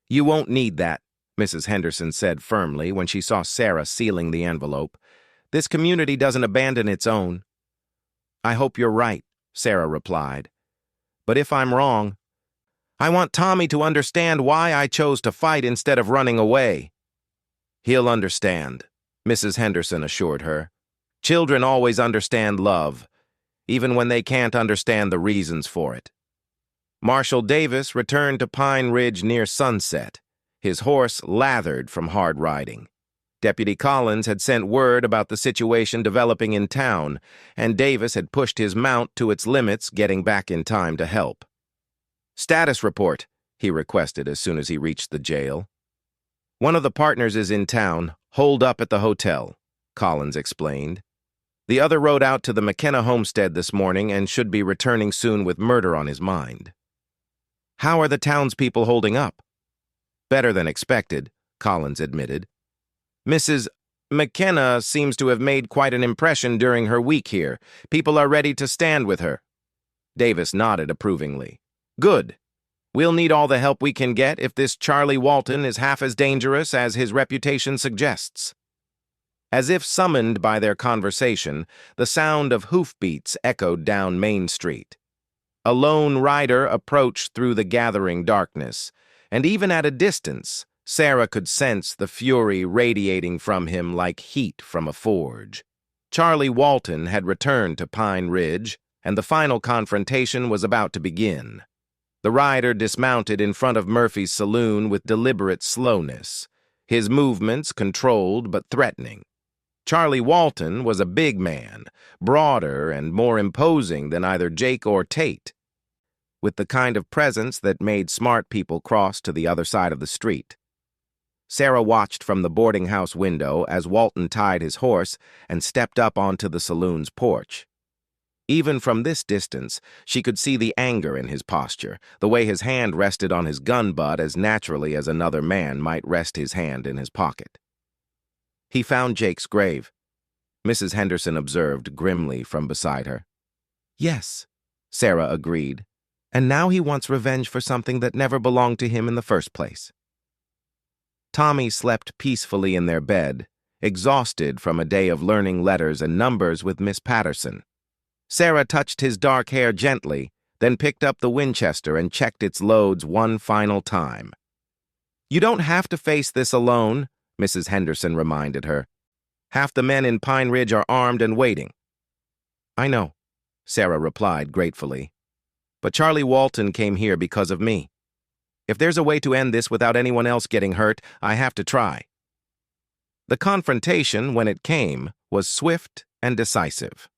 [SPEAKER 1] You won't need that, Mrs. Henderson said firmly when she saw Sarah sealing the envelope. This community doesn't abandon its own. I hope you're right, Sarah replied. But if I'm wrong, I want Tommy to understand why I chose to fight instead of running away. He'll understand, Mrs. Henderson assured her. Children always understand love, even when they can't understand the reasons for it. Marshal Davis returned to Pine Ridge near sunset, his horse lathered from hard riding. Deputy Collins had sent word about the situation developing in town, and Davis had pushed his mount to its limits, getting back in time to help. Status report, he requested as soon as he reached the jail. One of the partners is in town, holed up at the hotel, Collins explained. The other rode out to the McKenna homestead this morning and should be returning soon with murder on his mind. How are the townspeople holding up? Better than expected, Collins admitted. Mrs. McKenna seems to have made quite an impression during her week here. People are ready to stand with her. Davis nodded approvingly. Good. We'll need all the help we can get if this Charlie Walton is half as dangerous as his reputation suggests. As if summoned by their conversation, the sound of hoofbeats echoed down Main Street. A lone rider approached through the gathering darkness, and even at a distance, Sarah could sense the fury radiating from him like heat from a forge. Charlie Walton had returned to Pine Ridge, and the final confrontation was about to begin. The rider dismounted in front of Murphy's saloon with deliberate slowness, his movements controlled but threatening. Charlie Walton was a big man, broader and more imposing than either Jake or Tate, with the kind of presence that made smart people cross to the other side of the street. Sarah watched from the boarding house window as Walton tied his horse and stepped up onto the saloon's porch. Even from this distance, she could see the anger in his posture, the way his hand rested on his gun butt as naturally as another man might rest his hand in his pocket. "He found Jake's grave," Mrs. Henderson observed grimly from beside her. "Yes," Sarah agreed, "and now he wants revenge for something that never belonged to him in the first place." Tommy slept peacefully in their bed, exhausted from a day of learning letters and numbers with Miss Patterson. Sarah touched his dark hair gently, then picked up the Winchester and checked its loads one final time. "You don't have to face this alone," Mrs. Henderson reminded her. "Half the men in Pine Ridge are armed and waiting." "I know," Sarah replied gratefully. "But Charlie Walton came here because of me. If there's a way to end this without anyone else getting hurt, I have to try." The confrontation, when it came, was swift and decisive.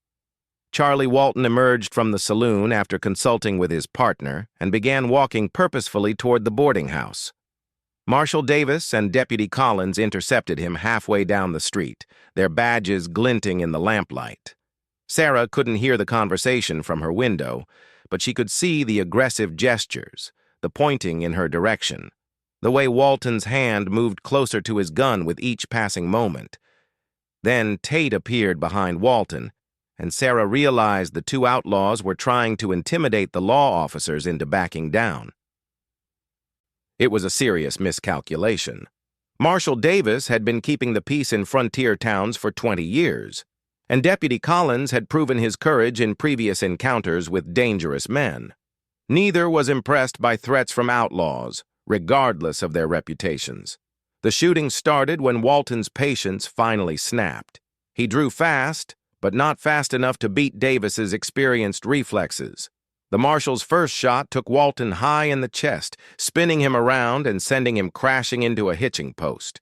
[SPEAKER 1] Charlie Walton emerged from the saloon after consulting with his partner and began walking purposefully toward the boarding house. Marshal Davis and Deputy Collins intercepted him halfway down the street, their badges glinting in the lamplight. Sarah couldn't hear the conversation from her window, but she could see the aggressive gestures, the pointing in her direction, the way Walton's hand moved closer to his gun with each passing moment. Then Tate appeared behind Walton, and Sarah realized the two outlaws were trying to intimidate the law officers into backing down. It was a serious miscalculation. Marshal Davis had been keeping the peace in frontier towns for 20 years, and Deputy Collins had proven his courage in previous encounters with dangerous men. Neither was impressed by threats from outlaws, regardless of their reputations. The shooting started when Walton's patience finally snapped. He drew fast, but not fast enough to beat Davis's experienced reflexes. The marshal's first shot took Walton high in the chest, spinning him around and sending him crashing into a hitching post.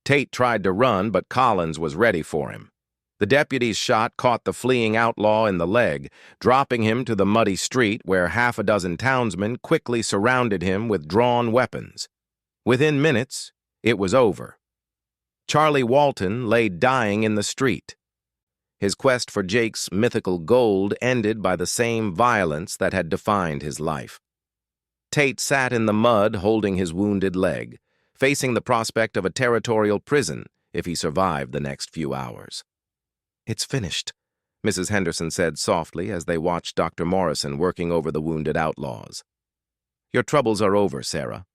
[SPEAKER 1] Tate tried to run, but Collins was ready for him. The deputy's shot caught the fleeing outlaw in the leg, dropping him to the muddy street where half a dozen townsmen quickly surrounded him with drawn weapons. Within minutes, it was over. Charlie Walton lay dying in the street. His quest for Jake's mythical gold ended by the same violence that had defined his life. Tate sat in the mud holding his wounded leg, facing the prospect of a territorial prison if he survived the next few hours. "It's finished," Mrs. Henderson said softly as they watched Dr. Morrison working over the wounded outlaws. "Your troubles are over, Sarah."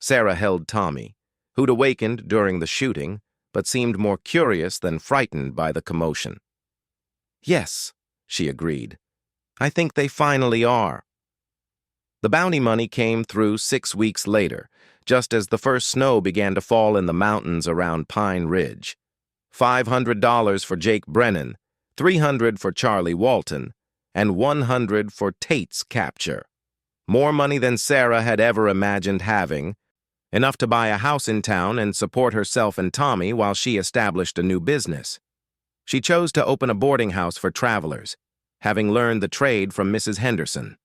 [SPEAKER 1] Sarah held Tommy, who'd awakened during the shooting, but seemed more curious than frightened by the commotion. "Yes," she agreed. "I think they finally are." The bounty money came through 6 weeks later, just as the first snow began to fall in the mountains around Pine Ridge. $500 for Jake Brennan, $300 for Charlie Walton, and $100 for Tate's capture. More money than Sarah had ever imagined having, enough to buy a house in town and support herself and Tommy while she established a new business. She chose to open a boarding house for travelers, having learned the trade from Mrs. Henderson.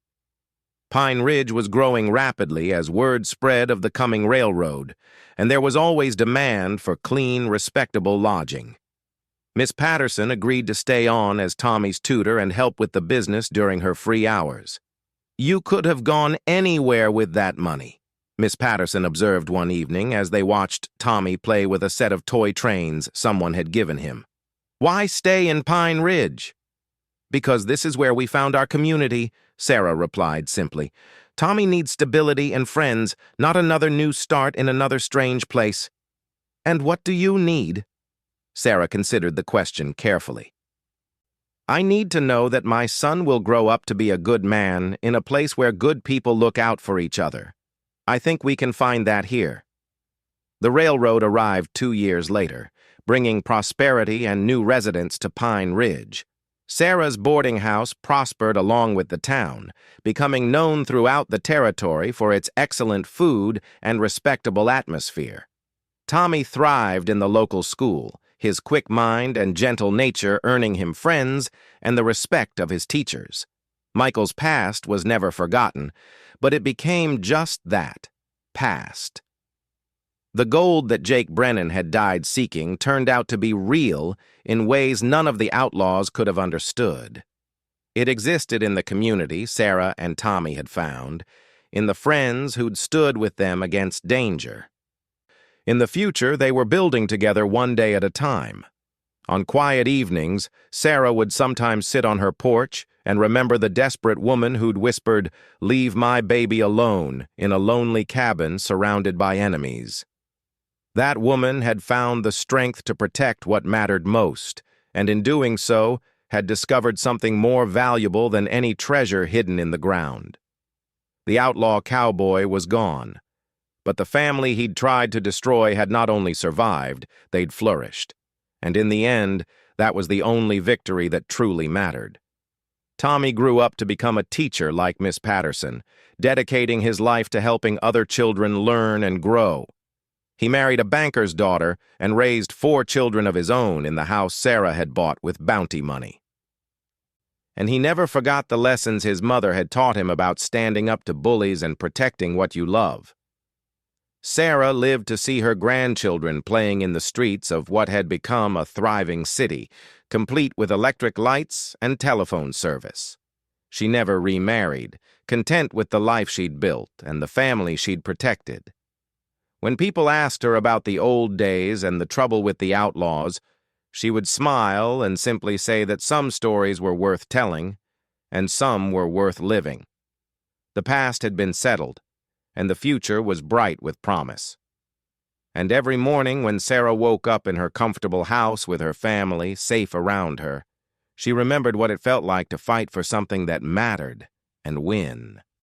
[SPEAKER 1] Pine Ridge was growing rapidly as word spread of the coming railroad, and there was always demand for clean, respectable lodging. Miss Patterson agreed to stay on as Tommy's tutor and help with the business during her free hours. "You could have gone anywhere with that money," Miss Patterson observed one evening as they watched Tommy play with a set of toy trains someone had given him. "Why stay in Pine Ridge?" "Because this is where we found our community," Sarah replied simply. "Tommy needs stability and friends, not another new start in another strange place." "And what do you need?" Sarah considered the question carefully. I need to know that my son will grow up to be a good man in a place where good people look out for each other. I think we can find that here. The railroad arrived 2 years later, bringing prosperity and new residents to Pine Ridge. Sarah's boarding house prospered along with the town, becoming known throughout the territory for its excellent food and respectable atmosphere. Tommy thrived in the local school, his quick mind and gentle nature earning him friends and the respect of his teachers. Michael's past was never forgotten, but it became just that, past. The gold that Jake Brennan had died seeking turned out to be real in ways none of the outlaws could have understood. It existed in the community Sarah and Tommy had found, in the friends who'd stood with them against danger. In the future, they were building together one day at a time. On quiet evenings, Sarah would sometimes sit on her porch and remember the desperate woman who'd whispered, "Leave my baby alone," in a lonely cabin surrounded by enemies. That woman had found the strength to protect what mattered most, and in doing so, had discovered something more valuable than any treasure hidden in the ground. The outlaw cowboy was gone, but the family he'd tried to destroy had not only survived, they'd flourished. And in the end, that was the only victory that truly mattered. Tommy grew up to become a teacher like Miss Patterson, dedicating his life to helping other children learn and grow. He married a banker's daughter and raised 4 children of his own in the house Sarah had bought with bounty money. And he never forgot the lessons his mother had taught him about standing up to bullies and protecting what you love. Sarah lived to see her grandchildren playing in the streets of what had become a thriving city, complete with electric lights and telephone service. She never remarried, content with the life she'd built and the family she'd protected. When people asked her about the old days and the trouble with the outlaws, she would smile and simply say that some stories were worth telling, and some were worth living. The past had been settled, and the future was bright with promise. And every morning when Sarah woke up in her comfortable house with her family safe around her, she remembered what it felt like to fight for something that mattered and win.